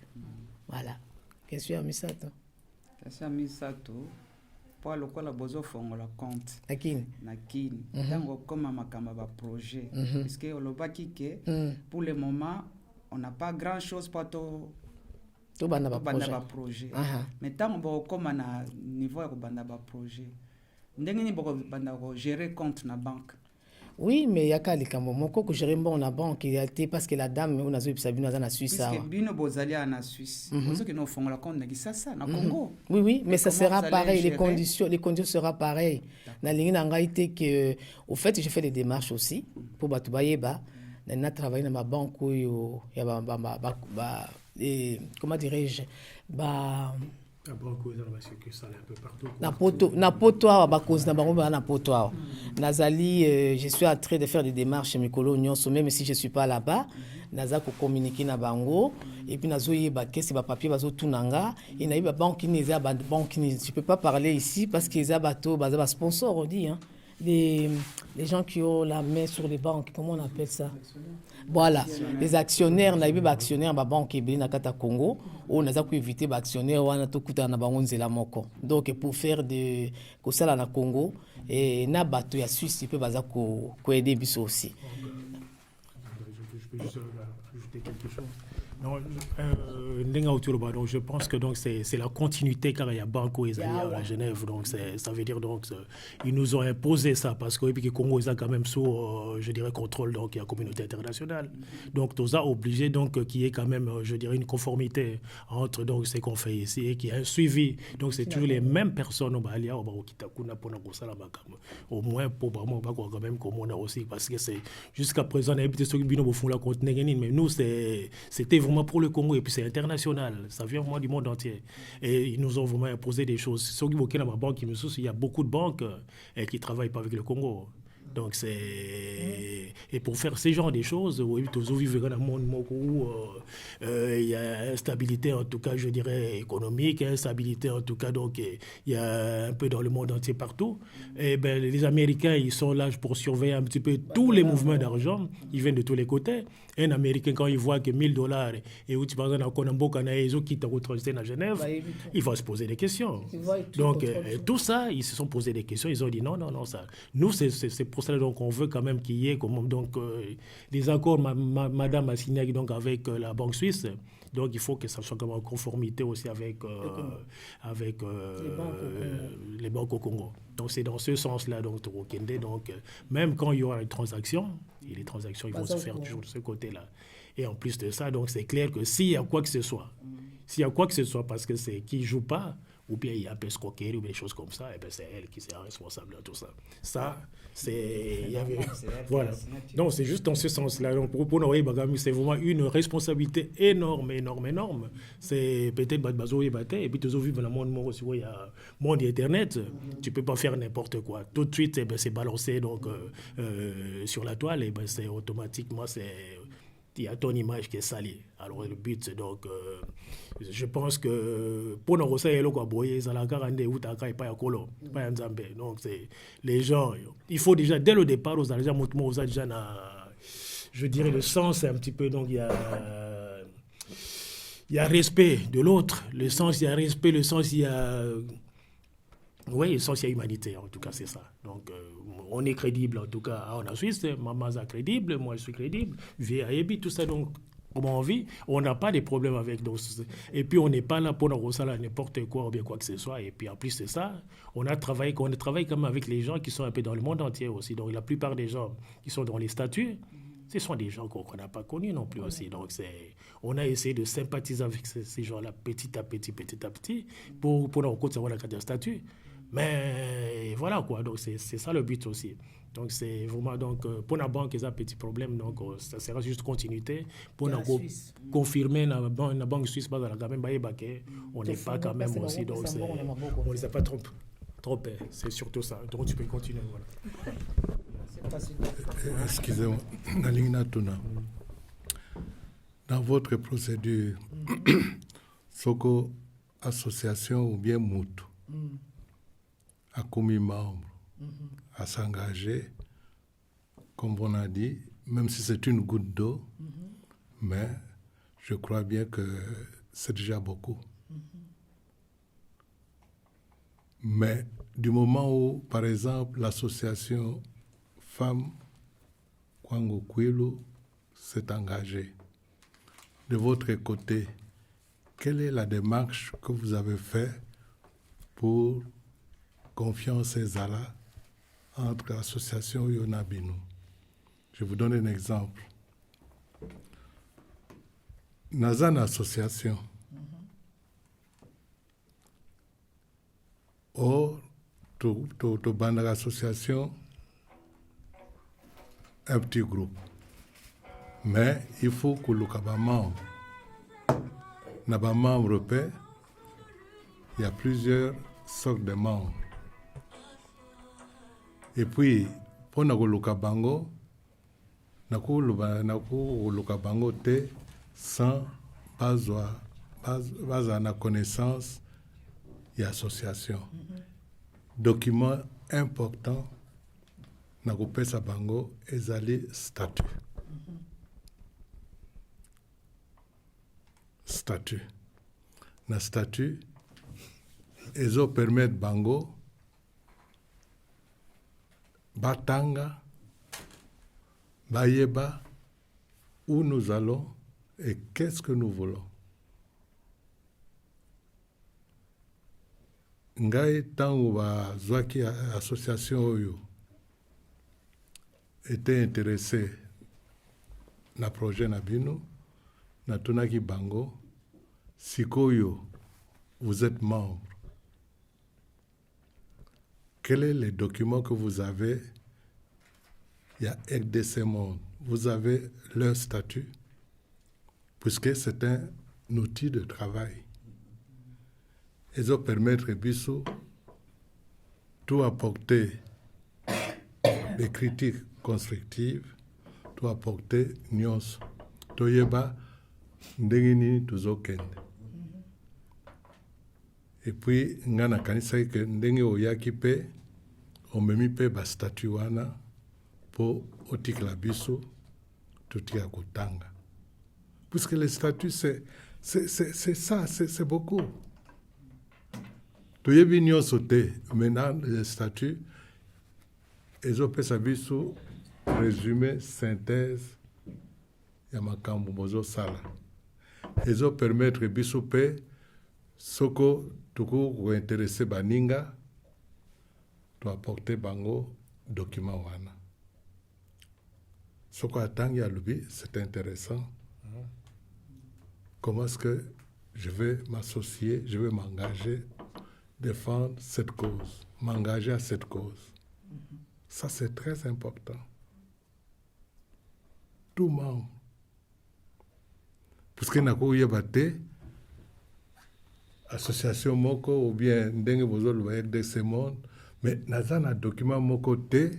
voilà question ya misato pour lokola bozo fongola compte nakini tango koma makamba ba projet parce que olobaki que pour le moment on n'a pas grand chose pour to banda ba projet mais tango bo koma na niveau ya banda ba projet ndenge boko banda ko gérer compte na banque. Oui, mais il y a qu'à likambo moko ko gérer bon na banque il était parce que la dame on a zo bisabino na Suisse ça. Parce que bino bozali na Suisse. Parce que nous fongola compte na Kisasa na Congo. Oui, mais ça sera pareil, les conditions seront pareilles. Na lingi na ngaité que au fait je fais des démarches aussi pour Batubayeba. Na travailler dans ma banque où il y a comment dirais-je la banque où que ça un peu partout. Na poto ba cause na bango na poto. Nazali je suis en train de faire des démarches chez mes coloniaux même si je suis pas là-bas. Naza ko communiquer na bango et puis nazo yeba kesi ba papier bazo tunanga et na ba banque ni za ba banque ni je peux pas parler ici parce que za bato ba sponsor on dit hein. Les gens qui ont la main sur les banques, comment on appelle ça? Voilà, les actionnaires, on a eu des actionnaires dans la banque et na kata Congo, on a évité les actionnaires on a tout coûté na bango nzela moko. Donc pour faire de kosala na Congo et na bato ya Suisse, il peut baza ko aider biso aussi. Je peux juste ajouter quelque chose. Non, donc je pense que donc c'est la continuité car il y a Banco et à Genève donc ça veut dire donc ils nous ont imposé ça parce que puis Congo ils ont quand même sous je dirais contrôle donc il y a communauté internationale donc tout ça obligé donc qu'il y ait quand même je dirais une conformité entre donc ce qu'on fait ici et qu'il y a un suivi donc c'est toujours les mêmes personnes au Balia au Barokitakuna pour au moins pour vraiment quand même comme on a aussi parce que c'est jusqu'à présent on a habité sur Bino au fond la compte mais nous c'était vraiment pour le Congo et puis c'est international, ça vient vraiment du monde entier et ils nous ont vraiment imposé des choses. Ceux qui dans ma banque, il y a beaucoup de banques qui travaillent pas avec le Congo. Donc c'est et pour faire ces genres de choses, oui, tous vivre dans un monde où il y a instabilité en tout cas, je dirais économique, instabilité en tout cas donc il y a un peu dans le monde entier partout. Et ben les Américains ils sont là pour surveiller un petit peu tous les mouvements d'argent, ils viennent de tous les côtés. Un Américain quand il voit que $1000 et où tu vas dans Conambo Canaïso qui t'a retransité à Genève, il va se poser des questions. Donc tout ça, ils se sont posé des questions, ils ont dit non ça. Nous c'est pour ça donc on veut quand même qu'il y ait comme donc les accords madame a signé donc avec la banque suisse. Donc il faut que ça soit comme en conformité aussi avec les banques au Congo. Donc c'est dans ce sens-là donc même quand il y aura une transaction, et les transactions ils vont se faire toujours de ce côté-là. Et en plus de ça, donc c'est clair que s'il y a quoi que ce soit, parce que c'est qui joue pas, ou bien il y a un peu escroquerie ou des choses comme ça, et ben c'est elle qui sera responsable de tout ça. Ça, c'est... Voilà. Donc c'est juste dans ce sens-là. Donc pour nous, c'est vraiment une responsabilité énorme. C'est peut-être Bazo et Baté, et puis tu as vu dans le monde, il y a monde Internet, tu peux pas faire n'importe quoi. Tout de suite, c'est balancé donc, sur la toile, et ben c'est automatiquement... il y a ton image qui est salie. Alors le but c'est donc je pense que pour nous resserrer le quoi boyer ça la garande ou ta kai pas ya kolo pas ya nzambe donc c'est les gens il faut déjà dès le départ aux déjà mouvement aux déjà je dirais le sens un petit peu donc il y a respect de l'autre, le sens il y a respect, le sens il y a oui, le sens il y a humanité en tout cas c'est ça. Donc on est crédible en tout cas en Suisse, maman est crédible, moi je suis crédible, VAEB, tout ça donc comment on vit, on n'a pas de problème avec nous. Et puis on n'est pas là pour nous ressentir n'importe quoi ou bien quoi que ce soit. Et puis en plus de ça, on travaille quand même avec les gens qui sont un peu dans le monde entier aussi. Donc la plupart des gens qui sont dans les statuts, ce sont des gens qu'on n'a pas connus non plus aussi. Donc on a essayé de sympathiser avec ces gens-là petit à petit pour nous savoir la carte de statut. Mais voilà quoi, donc c'est ça le but aussi. Donc c'est vraiment, donc, pour la banque, il y a un petit problème, donc ça sera juste continuité. Pour la confirmer, la banque suisse, on n'est pas quand même aussi, donc on ne les a pas trop, c'est surtout ça. Donc tu peux continuer, voilà. Excusez-moi, Nalina Tuna. Dans votre procédure, Soko association ou bien Moutou a commis membre à s'engager, comme on a dit, même si c'est une goutte d'eau, mais je crois bien que c'est déjà beaucoup. Mais du moment où, par exemple, l'association Femmes Kwango Kwilu s'est engagée, de votre côté, quelle est la démarche que vous avez faite pour Confiance et Zala entre l'association Yonabino? Je vous donne un exemple. Nazan association. Or, tu bande l'association, un petit groupe. Mais il faut que le membre, il y a plusieurs sortes de membres. Et puis, pour le bango, bango sans la connaissance et association. Document important, nakopesa bango ezali statut. Statut. Na statut, ezo permettre bango batanga, bayeba où nous allons et qu'est-ce que nous voulons. Ngai tango bazwaki association oyo était intéressé na projet na bino, na tunaki bango, sikoyo, vous êtes membre. Quel est le document que vous avez? Il y a RDC Monde. Vous avez leur statut, puisque c'est un outil de travail. Ils ont permettre Bissou tout apporter des critiques constructives, tout apporter nyonso. Toyeba ndengini tuzokende. Et puis ngana kanisa ke ndenge oyaki pe omemi pe ba statut wana pour otikla biso tutia kotanga. Puisque les statuts c'est ça, c'est beaucoup. Toyebi nyonso te, maintenant les statuts ezope sa biso résumé synthèse ya makambo bozo sala. Ezo permettre biso pe soko tuku ko intéresser baninga to apporter bango document wana. Soko atangi alubi, c'est intéressant. Comment est-ce que je vais m'associer, je vais m'engager, défendre cette cause, m'engager à cette cause. Ça, c'est très important. Tout membre. Parce que nako yebate association moko ou bien ndenge bozolo ba RDC Monde, mais nazana document moko te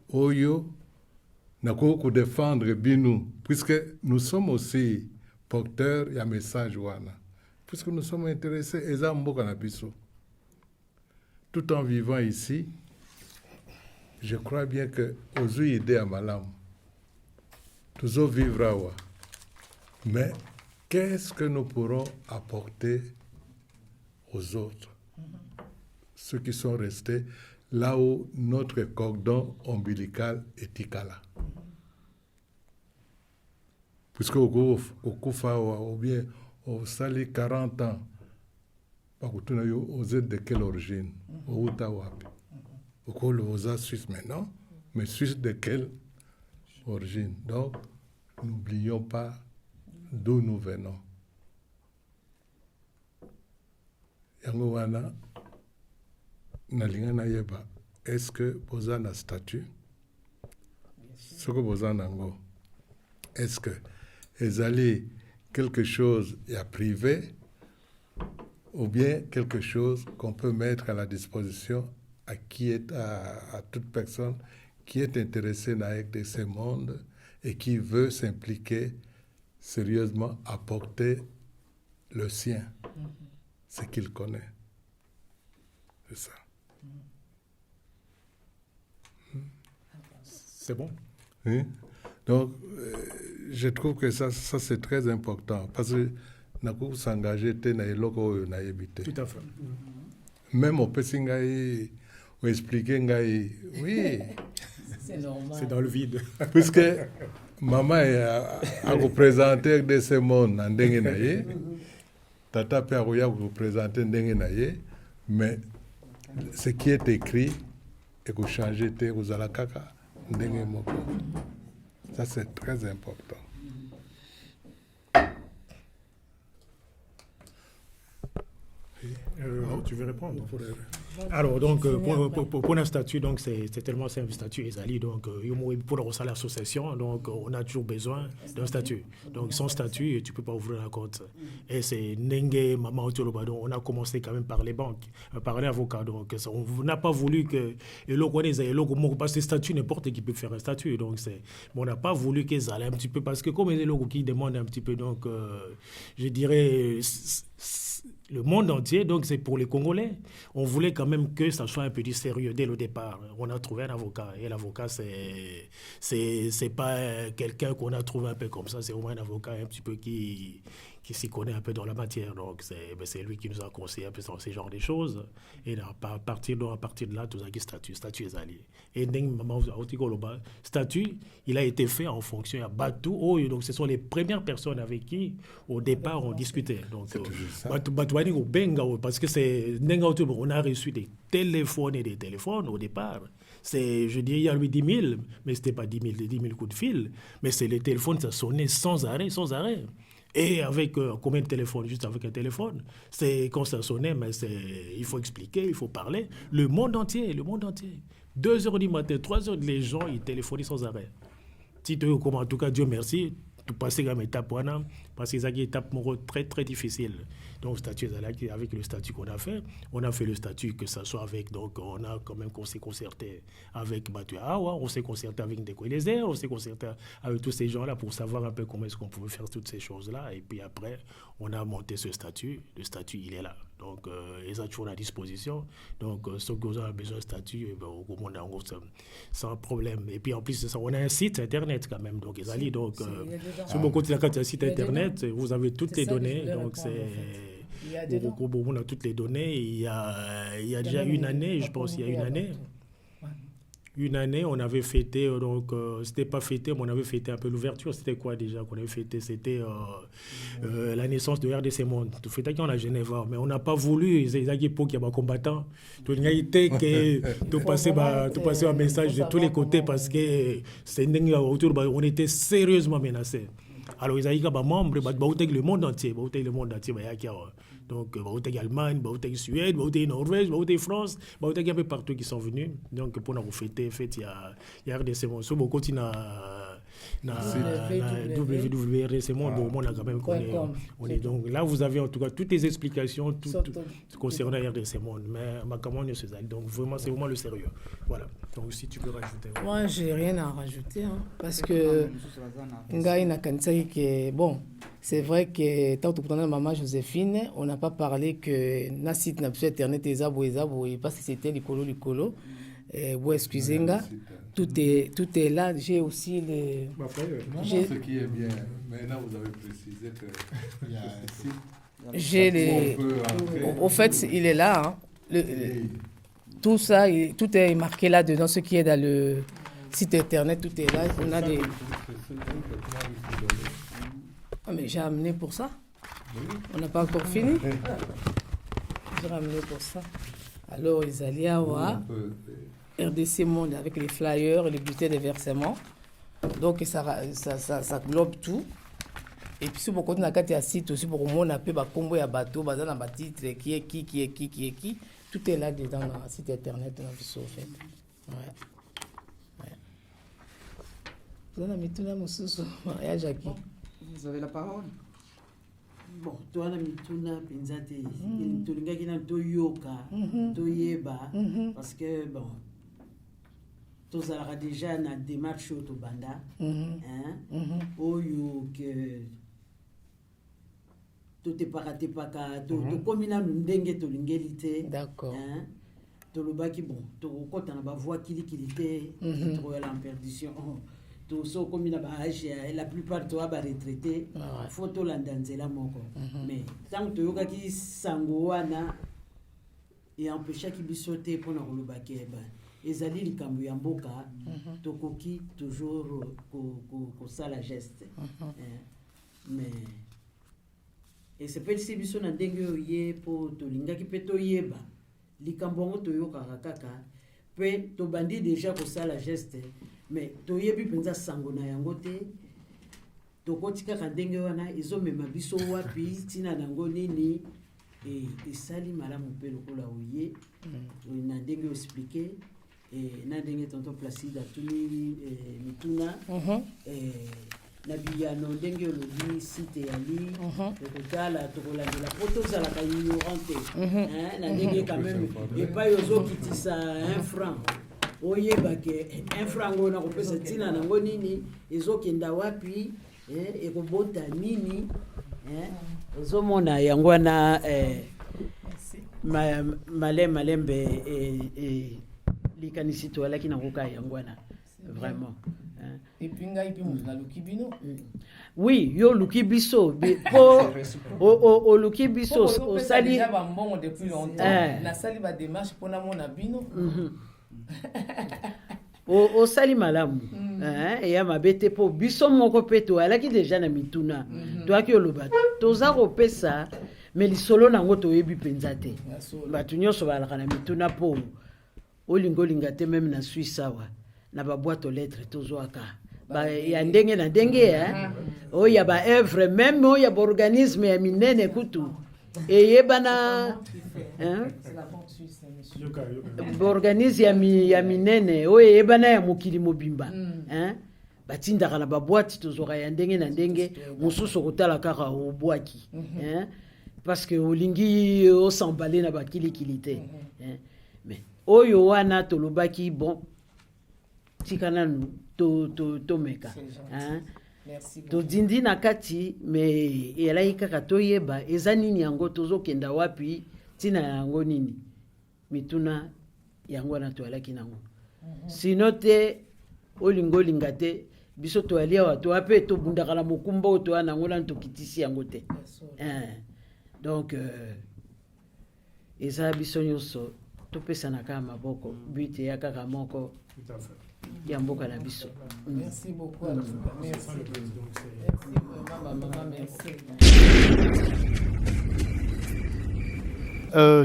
oyo nako ko défendre binu, puisque nous sommes aussi porteurs et un message wana. Puisque nous sommes intéressés eza mboka na biso. Tout en vivant ici, je crois bien que aux idées à malam, toujours vivre à wa. Mais qu'est-ce que nous pourrons apporter aux autres, ceux qui sont restés là où notre cordon ombilical est ticala? Puisque au Koufa ou bien au Sali 40 ans, vous êtes de quelle origine? Au Outawapi. Au Kolo Oza Suisse maintenant, mais Suisse de quelle origine? Donc, n'oublions pas d'où nous venons. Yango wana nalinga nayeba est-ce que boza na statut soko boza nango est-ce que ezali quelque chose ya privé ou bien quelque chose qu'on peut mettre à la disposition à toute personne qui est intéressée dans RDC Monde et qui veut s'impliquer sérieusement, apporter le sien, ce qu'il connaît. C'est ça. C'est bon. Oui. Donc, je trouve que ça c'est très important parce que nous s'engager dans les locaux na éviter. Tout à fait. Même au Pessingaï, ou expliquer Ngaï, oui. C'est normal. C'est dans le vide. Puisque maman a représenté de ce monde en Dengenaye, tata Pérouya a représenté Dengenaye, mais ce qui est écrit et que changer te vous allez kaka Ndenge Moko. Ça c'est très important. Tu veux répondre? Alors, donc, pour un statut, donc, c'est tellement simple, statut Ezali. Donc, pour l'association, donc, on a toujours besoin d'un statut. Donc, sans statut, tu ne peux pas ouvrir un compte. Et c'est Nenge, Maman Otoloba. Donc, on a commencé quand même par les banques, par les avocats. Donc, on n'a pas voulu que. Parce que statut, n'importe qui peut faire un statut. Donc, on n'a pas voulu qu'ils allaient un petit peu. Parce que comme les logos qui demandent un petit peu, donc, je dirais. Le monde entier, donc c'est pour les Congolais. On voulait quand même que ça soit un peu du sérieux dès le départ. On a trouvé un avocat. Et l'avocat, c'est pas quelqu'un qu'on a trouvé un peu comme ça. C'est au moins un avocat un petit peu qui s'y connaît un peu dans la matière. Donc c'est lui qui nous a conseillé un peu dans ces genres de choses. Et à partir de là, tout ça qui statut est allé. Et statut, il a été fait en fonction à Batou. Donc ce sont les premières personnes avec qui, au départ, on discutait. Donc parce que on a reçu des téléphones et des téléphones au départ. Je dis, il y a eu 10 000, mais ce n'était pas 10 000 coups de fil. Mais c'est les téléphones, ça sonnait sans arrêt. Et avec combien de téléphones? Juste avec un téléphone. C'est quand ça sonnait, mais il faut expliquer, il faut parler. Le monde entier. 2h du matin, 3h, les gens, ils téléphonaient sans arrêt. En tout cas, Dieu merci, tout passer comme étape, parce que c'est une étape très, très difficile. Donc, avec le statut qu'on a fait le statut que ça soit avec, donc on a quand même qu'on s'est concerté avec Batu Awa, on s'est concerté avec Ndeko Elezer, on s'est concerté avec tous ces gens-là pour savoir un peu comment est-ce qu'on pouvait faire toutes ces choses-là. Et puis après, on a monté ce statut. Le statut, il est là. Donc, ils ont toujours à disposition. Donc, ceux qui ont besoin de statut, sans problème. Et puis, en plus de ça, on a un site Internet quand même. Donc, sur mon côté, quand il y a un site Internet, vous avez toutes les données. Donc, on a toutes les données. Il y a déjà une année, je pense, une année, on avait fêté, donc c'était pas fêté, mais on avait fêté un peu l'ouverture. C'était quoi déjà qu'on avait fêté? C'était la naissance de RDC Monde. Tout fait qu'on a Genève, mais on n'a pas voulu. C'est ça qui est pour qu'il y ait des combattants. Tout a été que passer un message de tous les côtés parce que on était sérieusement menacés. Alors ils ont dit que membres, le monde entier, donc l'Allemagne, Suède, Norvège, France, il y a un peu partout qui sont venus. Donc pour nous fêter, il y a RDC Monde. Sur beaucoup de WWRDC Monde, on a quand même on est donc là vous avez en tout cas toutes les explications tout concernant RDC Monde, mais donc vraiment c'est vraiment le sérieux. Voilà. Donc si tu peux rajouter. Moi j'ai rien à rajouter parce que Ngai Nakansai que bon. C'est vrai que tant que maman Joséphine, on n'a pas parlé que na site n'a plus internet parce que c'était Licolo. Bon, excusez-moi, tout est là. J'ai aussi les. Ce qui est bien, maintenant vous avez précisé qu'il y a un site. J'ai les. Au fait, il est là. Hein. Tout ça, tout est marqué là-dedans. Ce qui est dans le site internet, tout est là. On a des. Ah, mais j'ai amené pour ça. On n'a pas encore fini. J'ai ramené pour ça. Alors, ils allaient avoir RDC Monde avec les flyers, les bulletins de versement. Donc, ça globe tout. Et puis, si vous continuez à site aussi, pour moi, on a peu de combo et bateau, bazar dans titre, qui est qui. Tout est là-dedans dans le site internet de Nabiso, en fait. Ouais. Vous avez mis tout là, Jackie. Vous avez la parole. Bon, toi, la mituna penzate, tolinga kina to yoka, to yeba, parce que bon, tous alors déjà na démarche au banda, oyo que tout est paraté pas ka, to comme na ndenge to lingelité. D'accord. To le baki bon, to kota na ba voix kilité, trop en perdition. Tout ça comme il a la plupart de ba retraité photo landanzela moko mais tant que yoga ki sangoana et empêcher qui bisoter pour na kolobake ba ezali likambo ya mboka tokoki toujours ko sala geste mais et c'est pas si biso na ndenge ye pour to linga ki peto yeba likambo ngo to yoka kaka pe to bandi déjà ko sala geste mais toyebi penza sango na yango te tokotika kandenge wana ezomema biso wapi tina nango nini esali malamu mpe lokola oye na ndenge expliqué na ndenge tonton Placide atuni mituna na biyano ndenge olobi site yali tokotala tokolandela po tozalaka ignorante na ndenge quand même epai ozokitisa 1 franc oyeba ke 1 franc ona kopesa tina nango nini ezokenda wapi ekobota nini ozomona yango wana malembe likanisi toalaki nango ka yango wana vraiment et puis ngai pe mona luki bino oui yo luki biso po o luki biso o sali ba mbongo depuis longtemps na sali ba démarche pona mona bino o sali malamu ya mabete po biso moko pe to alaki déjà na mituna to aki oloba toza kopesa mais lisolo nango toyebi penza te bato nyonso balaka na mituna po olingolinga te même na Suisse awa na ba boîte aux lettres tozwaka ba ya ndenge na ndenge o ya ba œuvre même o ya ba organisme ya minene kutu eyebana c'est la banque suisse monsieur organisme ya minene o eyebana ya mokili mobimba batindaka na ba boîte tozwaka ya ndenge na ndenge mosusu kotala kaka obwaki parce que olingi o s'emballer na bakilikili te mais oyo wana tolobaki bon tikana nu to meka merci to dindi na kati mais elai kaka toyeba eza nini yango tozokenda wapi tina yango nini mituna yango na toalaki nango sino te olingolinga te biso toalia wato ape to bundaka na mokumba to nango na tokitisi yango te donc eza biso nyonso topesana kaka maboko but ya kaka moko ya mboka na biso. Merci beaucoup. Merci. Maman, merci.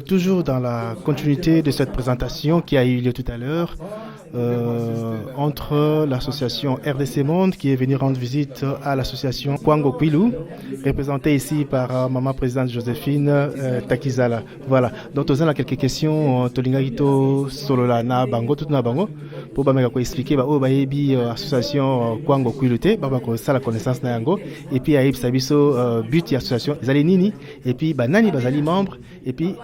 Toujours dans la continuité de cette présentation qui a eu lieu tout à l'heure, entre l'association RDC Monde qui est venue rendre visite à l'association Kwango Kwilu, représentée ici par maman présidente Joséphine Takizala. Voilà. Donc, nous avons quelques questions. Tolingagito Solola na bango tout na bango pour expliquer l'association Kwango Kwilu te, ça la connaissance na yango et puis aïb sabiso but l'association zali nini et puis nani bazali membre et puis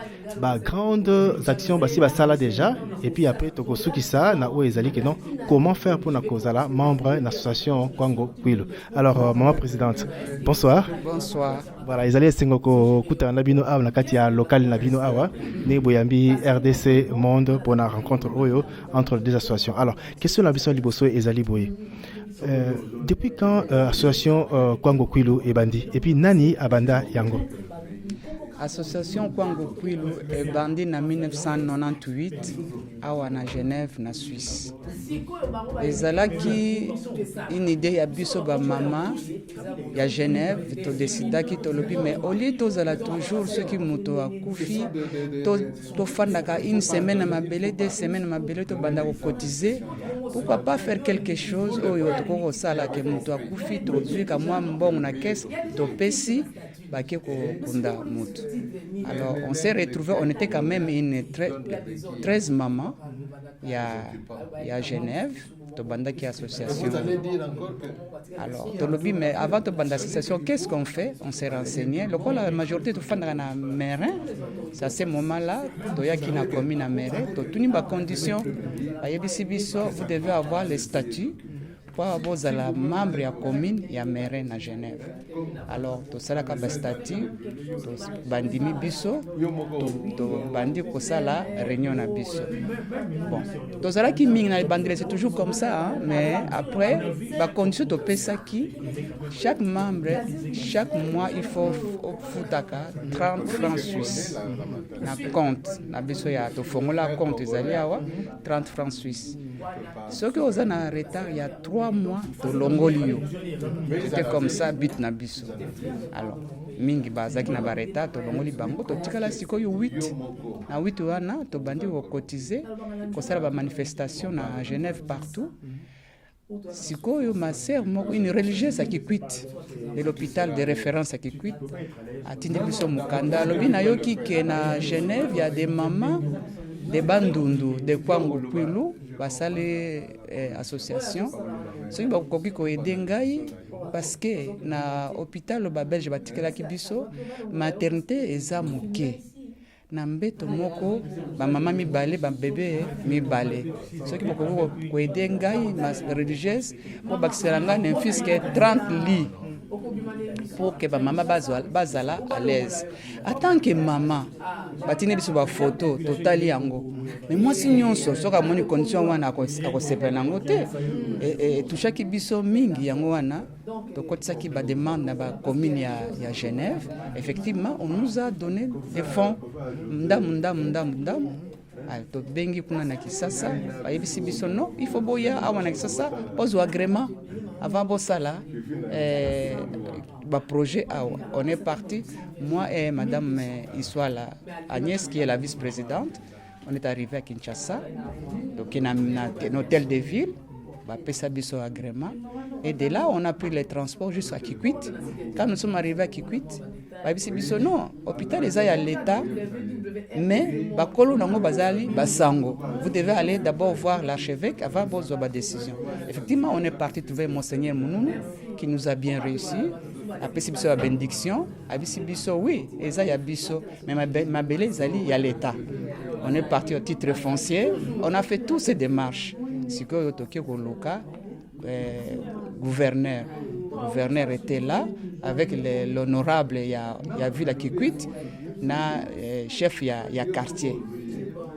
grandes actions si sala déjà et puis après tokosuki ça na o ezali que non comment faire pour na kozala membre de l'association Kwango Kwilu. Alors maman présidente, bonsoir. Bonsoir. Voilà, ezali esengo ko kuta na bino awa na kati ya local na bino awa ne boyambi RDC Monde pour na rencontre oyo entre deux associations. Alors, question la biso liboso ezali boye. Depuis quand association Kwango Kwilu ebandi et puis nani abanda yango? Association Kwango Kwilu est bandée en 1998 à Genève, en Suisse. Ezalaki une idée à biso ba mama ya Genève to décida ki to lobi mais au lieu to zala toujours ceux qui moto akufi to fandaka une semaine à mabele 2 semaines à mabele to banda ko cotiser pourquoi pas faire quelque chose oyo to ko sala ke moto akufi to zuika moi mbongo na caisse to pesi bake kunda mutu. Alors on s'est retrouvés, on était quand même une 13 mamans il y a Genève, Tobanda qui est association. Alors, mais avant Tobanda association, qu'est-ce qu'on fait? On s'est renseigné. La majorité de femmes dans la mairie, c'est à ce moment-là, Toya qui n'a commis la mairie, toutes les conditions, vous devez avoir les statuts pour avoir la membre de la commune et la mairie à Genève. Alors, tout ça, le statut, bandimi biso, bandi ko la réunion na biso. Bon, tout ça qui ming na bandile, c'est toujours comme ça, hein? Mais après, la condition de pesa qui chaque membre, chaque mois, il faut foutaka 30 francs suisses. Na compte, na biso ya to formula compte ezaliawa 30 francs suisses. Ce que vous avez en retard, il y a 3 mois de Longolio. C'était comme ça, bit na biso. Alors, mingi bazaki na bareta to Longoli bango to tikala sikoyo 8. Na 8 wana to bandi ko cotiser ko sala ba manifestation na Genève partout. Sikoyo ma sœur une religieuse qui quitte de l'hôpital de référence qui quitte atinde biso mukanda lobi na yoki ke na Genève il y a des mamans de Bandundu de Kwango Kwilu basale association soki bakoki ko aider ngai parce que na hôpital ba belge batikela ki biso maternité eza moke na mbeto moko ba mama mibale ba bébé mibale soki bakoki ko aider ngai ma religieuse po bakisela ngai un fils que 30 lits pour que ba mama bazala à l'aise. En tant que maman, batine biso ba photo totali yango. Mais moi si nyonso soka moni condition wana ko sepela nango te et toucha ki biso mingi yango wana to kotsa ki ba demande na ba commune ya Genève. Effectivement, on nous a donné des fonds ndam to bengi kuna na Kisasa ba yebisi biso no il faut boya awana Kisasa pozo agrément avant bosala projet. On est parti, moi et Madame Iswala Agnès, qui est la vice-présidente. On est arrivé à Kinshasa, donc il y a un hôtel de ville, Pessabiso agrément. Et de là, on a pris les transports jusqu'à Kikwit. Quand nous sommes arrivés à Kikwit, non, l'hôpital est à l'État, mais vous devez aller d'abord voir l'archevêque avant votre décision. Effectivement, on est parti trouver Monseigneur Mounou, qui nous a bien réussi. Après, c'est la bénédiction. Oui, il y a biso, mais ma belle, il y a l'État. On est parti au titre foncier. On a fait toutes ces démarches. C'est que le gouverneur était là avec l'honorable, il y a vu la Kikwit, na chef il y a quartier.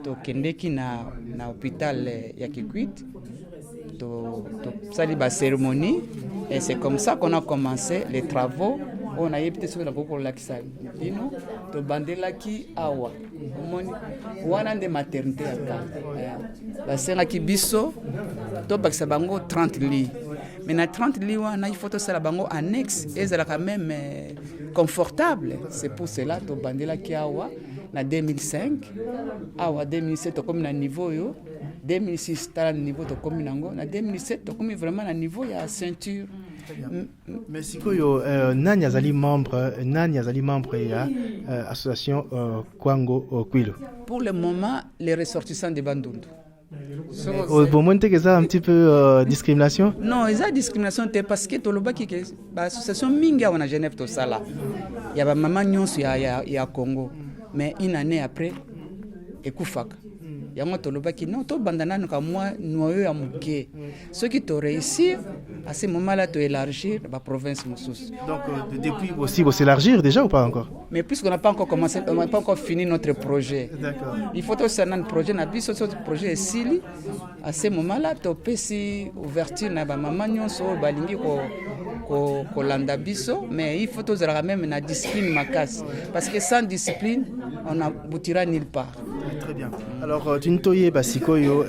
Donc qui na hôpital il y a Kikwit. Ça la cérémonie et c'est comme ça qu'on a commencé les travaux. On a évité sur la boko lakisa dino to bandela ki awa moni wana de maternité la sera ki biso to bakisa bango 30 lits mais na 30 lits wana il faut to sala bango annexe et ça quand même confortable. C'est pour cela to bandela ki awa na 2005 awa 2007 comme na niveau yo 2006 tala niveau to comme nango na 2007 to comme vraiment na niveau ya ceinture. Mais si nani azali membre ya association Kwango Kwilu. Pour le moment, les ressortissants de Bandundu. Vous montrez que ça un petit peu discrimination? Non, il y a discrimination parce que tout le bas qui est l'association Minga on a Genève tout ça là. Il y a maman nyonso il y a Congo, mais une année après, ekufaka. Yango tolobaki non to bandana ka moi noyau ya muke ceux qui t'ont réussi à ce moment-là to élargir la province Moussous. Donc depuis aussi vous s'élargir déjà ou pas encore? Mais puisqu'on n'a pas encore commencé, on n'a pas encore fini notre projet. D'accord. Il faut aussi un projet na biso ce projet est à ce moment-là to pesi ouverture na ba maman nyonso balingi ko landa biso mais il faut tous même na discipline makasi parce que sans discipline on n'aboutira nulle part. Très bien. Alors Tintoye Basikoyo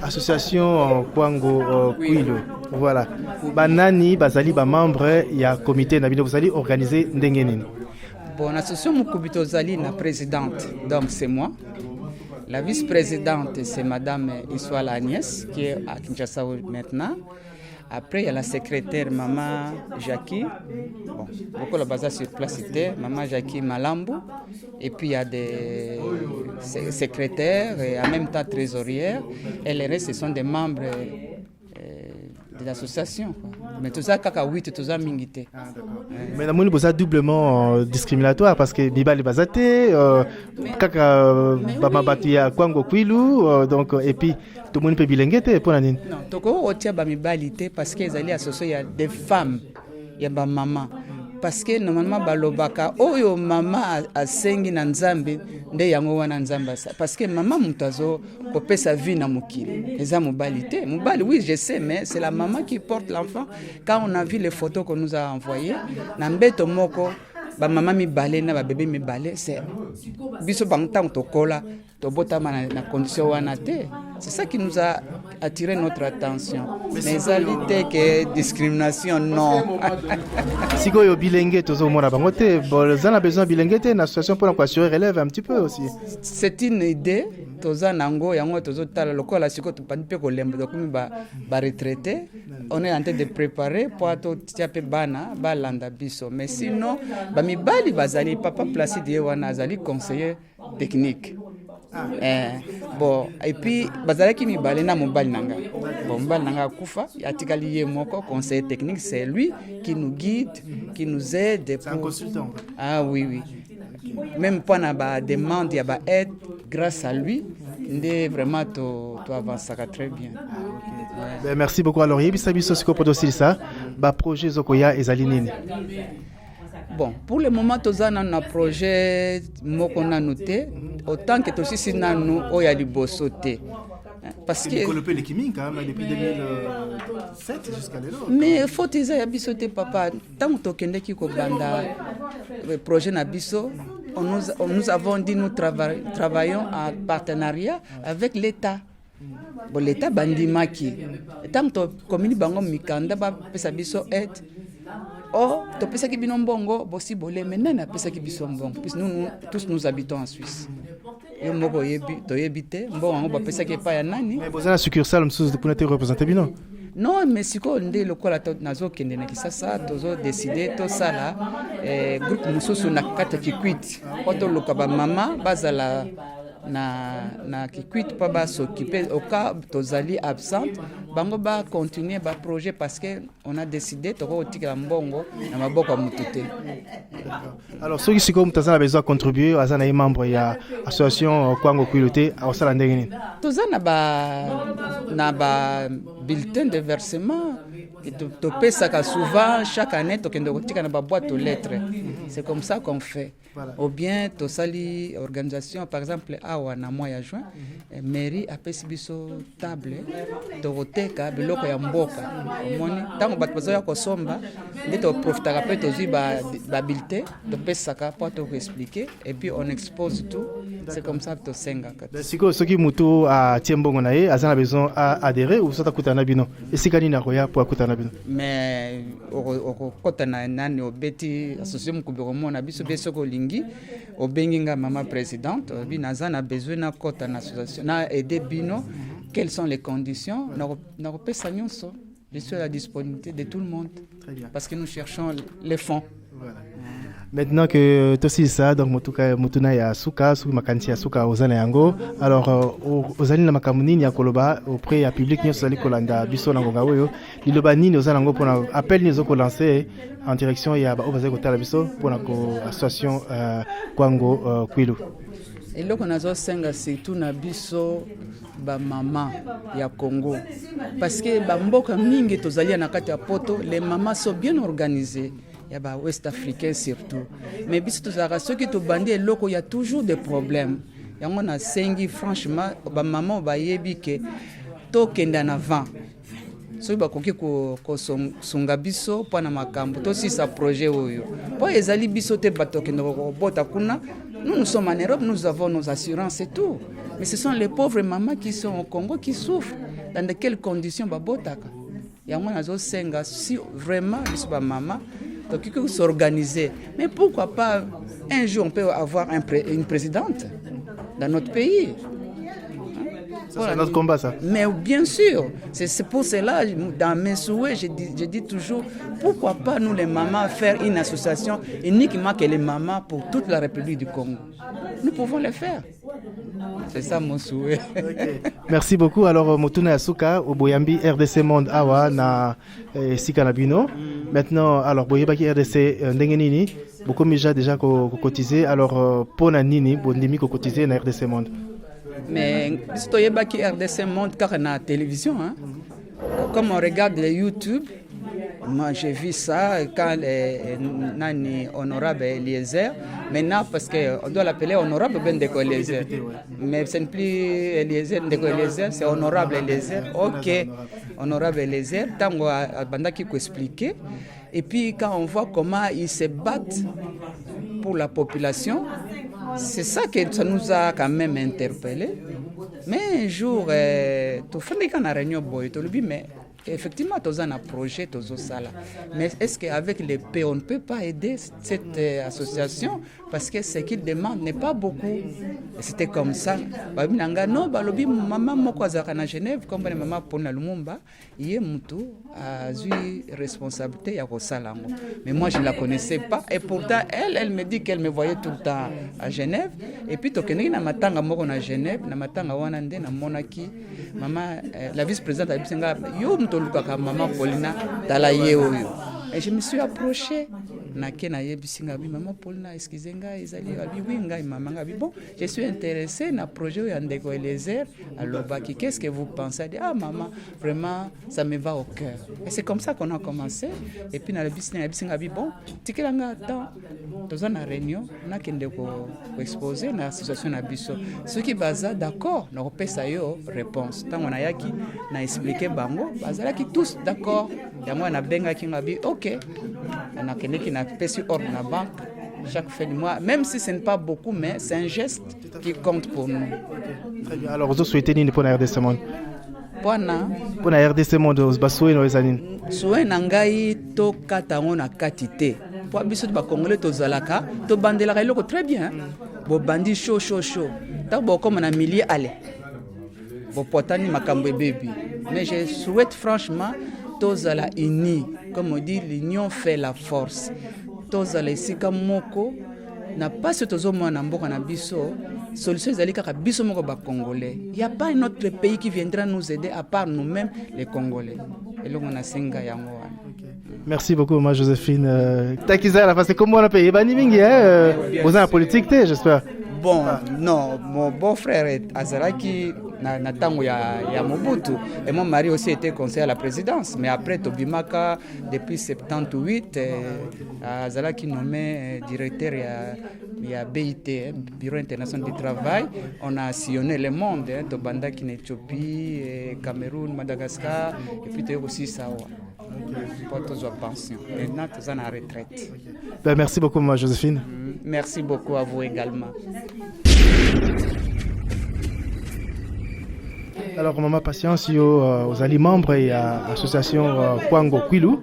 association Kwango Kwilu. Voilà. Banani bazali ba membre ya comité na bino vous allez organiser ndenge nini? Bon, l'association Mukubito Zali la présidente, donc c'est moi. La vice-présidente c'est madame Iswala Agnès qui est à Kinshasa maintenant. Après, il y a la secrétaire Maman Jackie. Bon, beaucoup la base sur place était Maman Jackie Malambo. Et puis il y a des secrétaires et en même temps trésorières. Et les restes, ce sont des membres de l'association. Mais tout ça, kaka 8, tout ça, mingité. Mais la mouni c'est doublement discriminatoire parce que Biba les basaté, kaka Bamabatia Kwango Kwilu, donc et puis tout le monde peut bilinguer pour la nine. Non, toko otia bamibalité parce qu'ils allaient associer il y a des femmes, il y a ba maman. Parce que normalement balobaka oyo mama asengi na nzambe nde yango wana nzamba ça parce que maman mutazo kopesa vie na mukili eza mobalité mobali oui je sais mais c'est la maman qui porte l'enfant. Quand on a vu les photos qu'on nous a envoyées na mbeto moko ba maman mi balé na ba bébé mi balé c'est biso bangtang tokola tobotama na condition wana te. C'est ça qui nous a attiré notre attention. Mais ça l'idée que discrimination non. Si vous avez bilingue, vous avez besoin de bilingue, une association pour l'assurer relève un petit peu aussi. C'est une idée. On est en train de préparer pour mais sinon, papa Placide Azali conseiller technique. Bon, et puis bazalaki mibale na mobali nanga. Bon, mobali nanga kufa, atikali ye moko conseiller technique, c'est lui qui nous guide, qui nous aide. C'est un consultant. Ah oui, oui. Même pour na ba demande ya ba aide, grâce à lui, ndé vraiment to avance très bien. Ben, merci beaucoup. Alors, yebisa biso siko podosi ça, ba projet zokoya ezali nini? Bon, pour le moment, nous avons un projet qu'on a noté, autant que aussi si nous avons sauté. Parce que développer les chimiques depuis 2007 jusqu'à là. Mais il faut que sauté papa. Tant que le projet Nabiso, nous avons dit nous travaillons en partenariat avec l'État. Bon, l'État bandimaki. Tant que commune bango mikanda ba pesa biso aide. Oh, tu penses que binon bongo, bossi bolé, maintenant na penses que biso bongo. Puisque nous tous nous habitons en Suisse. Et moi to yebité, bon on va penser que pas ya nani. Mais vous avez la succursale monsieur pour être représenté binon. Non, mais si ko ndé lokola nazo kende na kisasa tozo décider to sala groupe mususu na kata kikwit. Oto lokaba mama bazala na kikwit pa ba s'occuper au cas tozali absente bango ba continuer ba projet parce que on a décidé to ko tika mbongo na maboko mutute. Alors ceux qui comme tazana besoin contribuer azana yi membre ya association Kwango Kwiluté au sala ndengini. Tozana na ba bulletin de versement et to pesa ka souvent chaque année to kendo tika na ba boîte aux lettres. C'est comme ça qu'on fait. Voilà. Ou bien to sali organisation par exemple awa na mois ya juin mairie a pesi biso table to roteka biloko ya mboka omoni tango bato bazoya kosomba nde to profitaka pe tozwi ba bulletin to pesaka po to expliquer et puis on expose tout. C'est comme ça que to sengaka. Siko soki mutu a tiembongo na ye azana besoin à adhérer ou sota kutana bino esikani na roya pour kutana bino. Mais o kotana nani obeti association mukubiro mona biso beso ko lingi obenginga mama présidente binazana besoin na kota na association na aider bino. Quelles sont les conditions na repesa nyonso. Je suis à la disponibilité de tout le monde. Très bien. Parce que nous cherchons les fonds. Voilà. Maintenant que tosi ça donc mutuna ya suka su makanti ya suka ozana yango alors ozali na makamuni ya koloba auprès ya public nyonso zali kolanda biso na ngonga oyo liloba nini ozana ngo pona appel ni zoko lancer en direction ya ba obaze kotala biso pona ko association Kwango Kwilu. Eloko nazo senga surtout na biso ba mama ya Congo parce que ba mboka mingi tozali na kati ya poto les mamans sont bien organisées. Il y a des Ouest africains surtout. Mais ceux qui te bandent, il y a toujours des problèmes. Il y a un sengi, franchement, maman va y que token en avant. Ceux qui ont songa biso pour na makambo, to si sa projet oyo. Pour les ali biso te batoken robota kuna. Nous sommes en Europe, nous avons nos assurances et tout. Mais ce sont les pauvres mamans qui sont au Congo qui souffrent. Dans de quelles conditions babotaka? Il y a un senga si vraiment biso ba maman. Donc il faut s'organiser. Mais pourquoi pas un jour on peut avoir une présidente dans notre pays? C'est notre combat, ça. Mais bien sûr, c'est pour cela, dans mes souhaits, je dis toujours, pourquoi pas nous les mamans faire une association uniquement que les mamans pour toute la République du Congo. Nous pouvons le faire. C'est ça mon souhait. Okay. Merci beaucoup. Alors, Motuna Asuka, au Boyambi, RDC Monde Awa, na Sikanabino. Maintenant, alors, Boyabaki RDC Ndengenini, beaucoup déjà cotisé. Alors, pour Nini, Bondimi cotisé na RDC Monde. Mais, si tu as RDC Monde, car on a la télévision, hein? Comme on regarde les YouTube, moi j'ai vu ça quand Nani Honorable Eliezer, maintenant parce qu'on doit l'appeler Honorable Bendeko Eliezer, mais ce n'est plus Eliezer Bendeko Eliezer, c'est Honorable Eliezer. Ok, Honorable Eliezer, Tango Banda qui peut expliquer. Et puis quand on voit comment ils se battent pour la population, c'est ça que ça nous a quand même interpellés. Mais un jour, tu fais des réunions, mais effectivement, tu as un projet, tu as ça là. Mais est-ce qu'avec les paix, on ne peut pas aider cette association? Parce que ce qu'ils demandent n'est pas beaucoup. Et c'était comme ça. Non, maman moko azaka Genève, comme maman Paulina Lumumba, il a eu responsabilité ya kosalango. Mais moi je ne la connaissais pas et pourtant elle me dit qu'elle me voyait tout le temps à Genève et puis tokeneki na matanga moko na Genève, na matanga wana nde na monaki maman la vice-présidente abisenga yo mutolukaka maman Paulina tala ye oyo. Et je me suis approché. Maman Paulina, excusez-moi, bon, je suis intéressé dans le projet de Eliezer. Alors, qu'est-ce que vous pensez? Ah, maman, vraiment, ça me va au cœur. Et c'est comme ça qu'on a commencé. Et puis, dans le business, bon, tu as dans une réunion, on a exposé dans l'association Abisso. Ceux qui basent d'accord, on a une réponse. Tant on a expliqué, qui tous d'accord. Il y a un benga qui m'a dit, ok, on a quelqu'un qui n'a pas su ordre la banque chaque fin du mois, même si ce n'est pas beaucoup, mais c'est un geste qui compte pour nous. Très bien. Alors, vous souhaitez une pour la RDC Monde? Pour la RDC Monde, vous souhaitez une année? Souhait nangai to katango na katite. Pour biso ba congolais to zalaka, to bandela eloko très bien. Bo bandi chaud. Ta bo comme na millier aller. Bo potani makambo baby. Mais je souhaite franchement tozala unis, comme on dit, l'union fait la force. Tozala esika moko na pas ce tozomo na mboka na biso, solution ezali kaka biso moko ba congolais. Il y a pas un autre pays qui viendra nous aider à part nous-mêmes les congolais. Et là on a senga yango. Merci beaucoup, ma Joséphine. Takizala, parce que comme on a payé Bani Mingi, vous êtes en politique, j'espère. Bon, non, mon beau-frère est Azaraki Natango ya Mobutu. Et mon mari aussi était conseiller à la présidence. Mais après Tobimaka, depuis 78, Azaraki nommé directeur il y a BIT, Bureau international du travail. On a sillonné le monde, Tobanda qui est Éthiopie, Cameroun, Madagascar, et puis aussi Sawa. Pour tous aux pensions. Maintenant, tous en retraite. Ben, merci beaucoup, ma Joséphine. Merci beaucoup à vous également. Alors, maman Patience, aux alliés membres et à l'association Kwango Kwilu,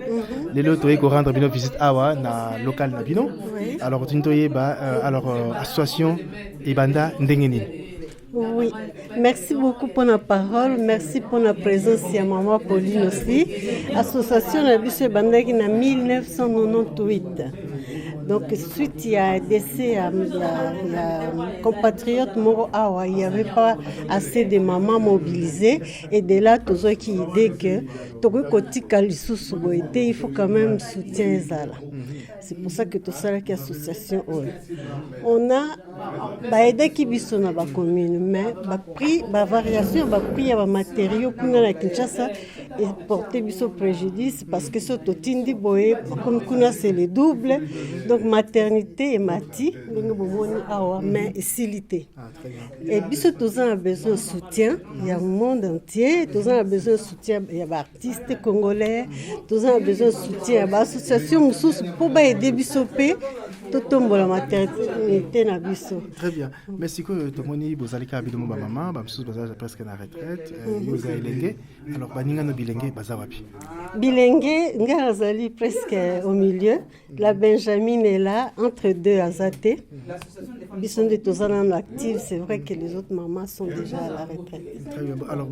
les lots qui rendre une visite à la local Nabino. Alors, tu alors association Ibanda Ndengeni. Oui, merci beaucoup pour la parole, merci pour la présence de Maman Pauline aussi. Association Nabisse Bandaki en 1998. Donc, suite il y a décès à compatriote Moro Awa, il n'y avait pas assez de mamans mobilisées. Et de là, tout ce qui dit que il faut quand même soutien Zala. C'est pour ça que tout ça qui association on a aidé qui biso na ba commune mais ba prix ba variation ba prix ya ba matériaux pour na Kinshasa et porter biso préjudice parce que ce totindi boye comme kuna c'est le double donc maternité et mati donc bomoni awa mais silité et biso tous a besoin de soutien il y a le monde entier tous a besoin de soutien il y a ba artistes congolais tous a besoin de soutien ba association mususu pour ba aider biso pe totombola maternité na biso. Très bien. Mais si que tomoni bozali ka bidomo ba maman, ba msusu baza presque na retraite, yoza elenge. Alors baninga no bilenge baza wapi? Bilenge nga azali presque au milieu. La Benjamin est là entre deux azate. Biso de tozana active, c'est vrai que les autres mamans sont déjà à la retraite. Très bien. Alors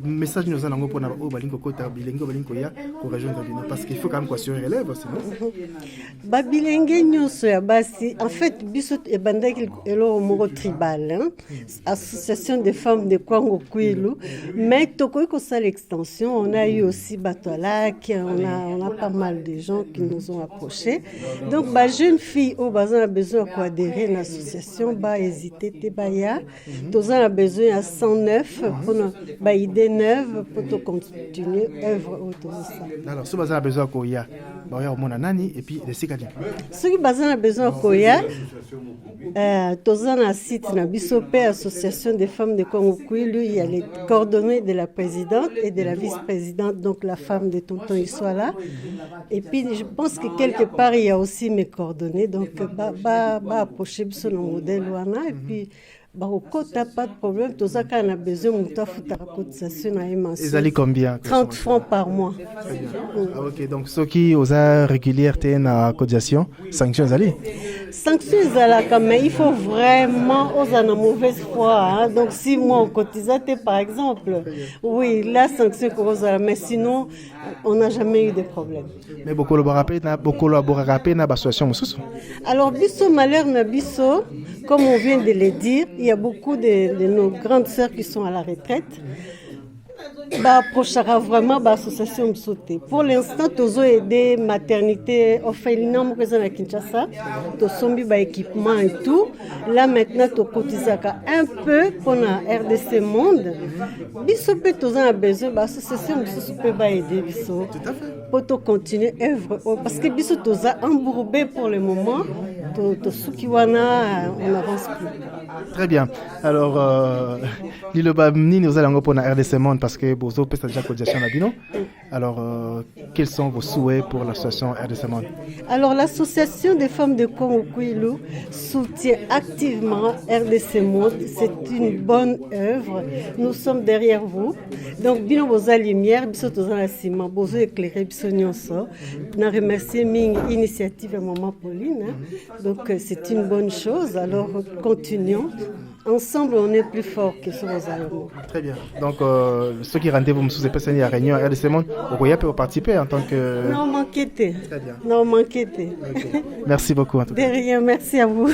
message nous allons pour na o balingo kota bilenge balingo ya pour rejoindre bino parce qu'il faut quand même quoi sur élève sinon. Ba bilenge nyonso ya basi en fait biso e bandaki elo moko tribal hein? Association des femmes de Kwango Kwilu, mais toko ko ça l'extension, on a eu aussi Batolak, on a pas mal de gens qui nous ont approchés. Donc ba jeune fille au bazan a besoin quoi adhérer à l'association, ba hésiter te baya, tozan a besoin à 109 pour ba idée neuve pour to continuer œuvre autour de ça. Alors ce bazan a besoin quoi ya ba ya mona nani et puis les sikadi. Ce qui bazan a besoin koya tozan a site na biso pe association des femmes de Congo Kwilu, il y a les coordonnées de la présidente et de la vice-présidente, donc la femme de tonton il soit là. Et puis je pense que quelque part il y a aussi mes coordonnées, donc ba approcher biso le modèle wana et puis bah au quota pas de problème, tout ça qu'on a besoin muta futa cotisation na émission. Ils allaient combien? 30 francs par mois. Très bien. Ah, OK, donc ceux qui aux heures régulières na cotisation, sanctions allez. Sanctions quand même, il faut vraiment oser la mauvaise foi. Hein? Donc si moi on cotise par exemple, oui, la sanction que mais sinon on n'a jamais eu de problème. Mais beaucoup collaborer na association mususu. Alors biso malheur na biso, comme on vient de le dire, il y a beaucoup de nos grandes sœurs qui sont à la retraite. Approchera vraiment l'association Msote. Pour l'instant, nous avons aidé maternité orphelinat à Kinshasa. Nous avons mis équipement et tout. Là maintenant, nous cotisons un peu pour la RDC Monde. Biso peut nous avons besoin l'association Msote peut aider biso pour continuer l'œuvre parce que biso nous a embourbé pour le moment. To sukiwana on n'avance plus. Très bien. Alors Liloba ni nous allons pour la RDC Monde parce que bozo peut déjà cotisation na bino. Alors quels sont vos souhaits pour l'association RDC Monde? Alors l'association des femmes de Congo Kwilu soutient activement RDC Monde, c'est une bonne œuvre. Nous sommes derrière vous. Donc bino boza lumière biso toza na ciment bozo éclairer biso nyonso. Na remercier ming initiative à maman Pauline. Donc c'est une bonne chose. Alors continuons. Ensemble, on est plus fort que sur vos allemands. Très bien. Donc, ceux qui rendez-vous me sous épée à réunion à RDC Monde, vous pouvez participer en tant que. Non, manquez. Très bien. Non, manquez. Okay. Merci beaucoup. En tout cas. De rien, merci à vous.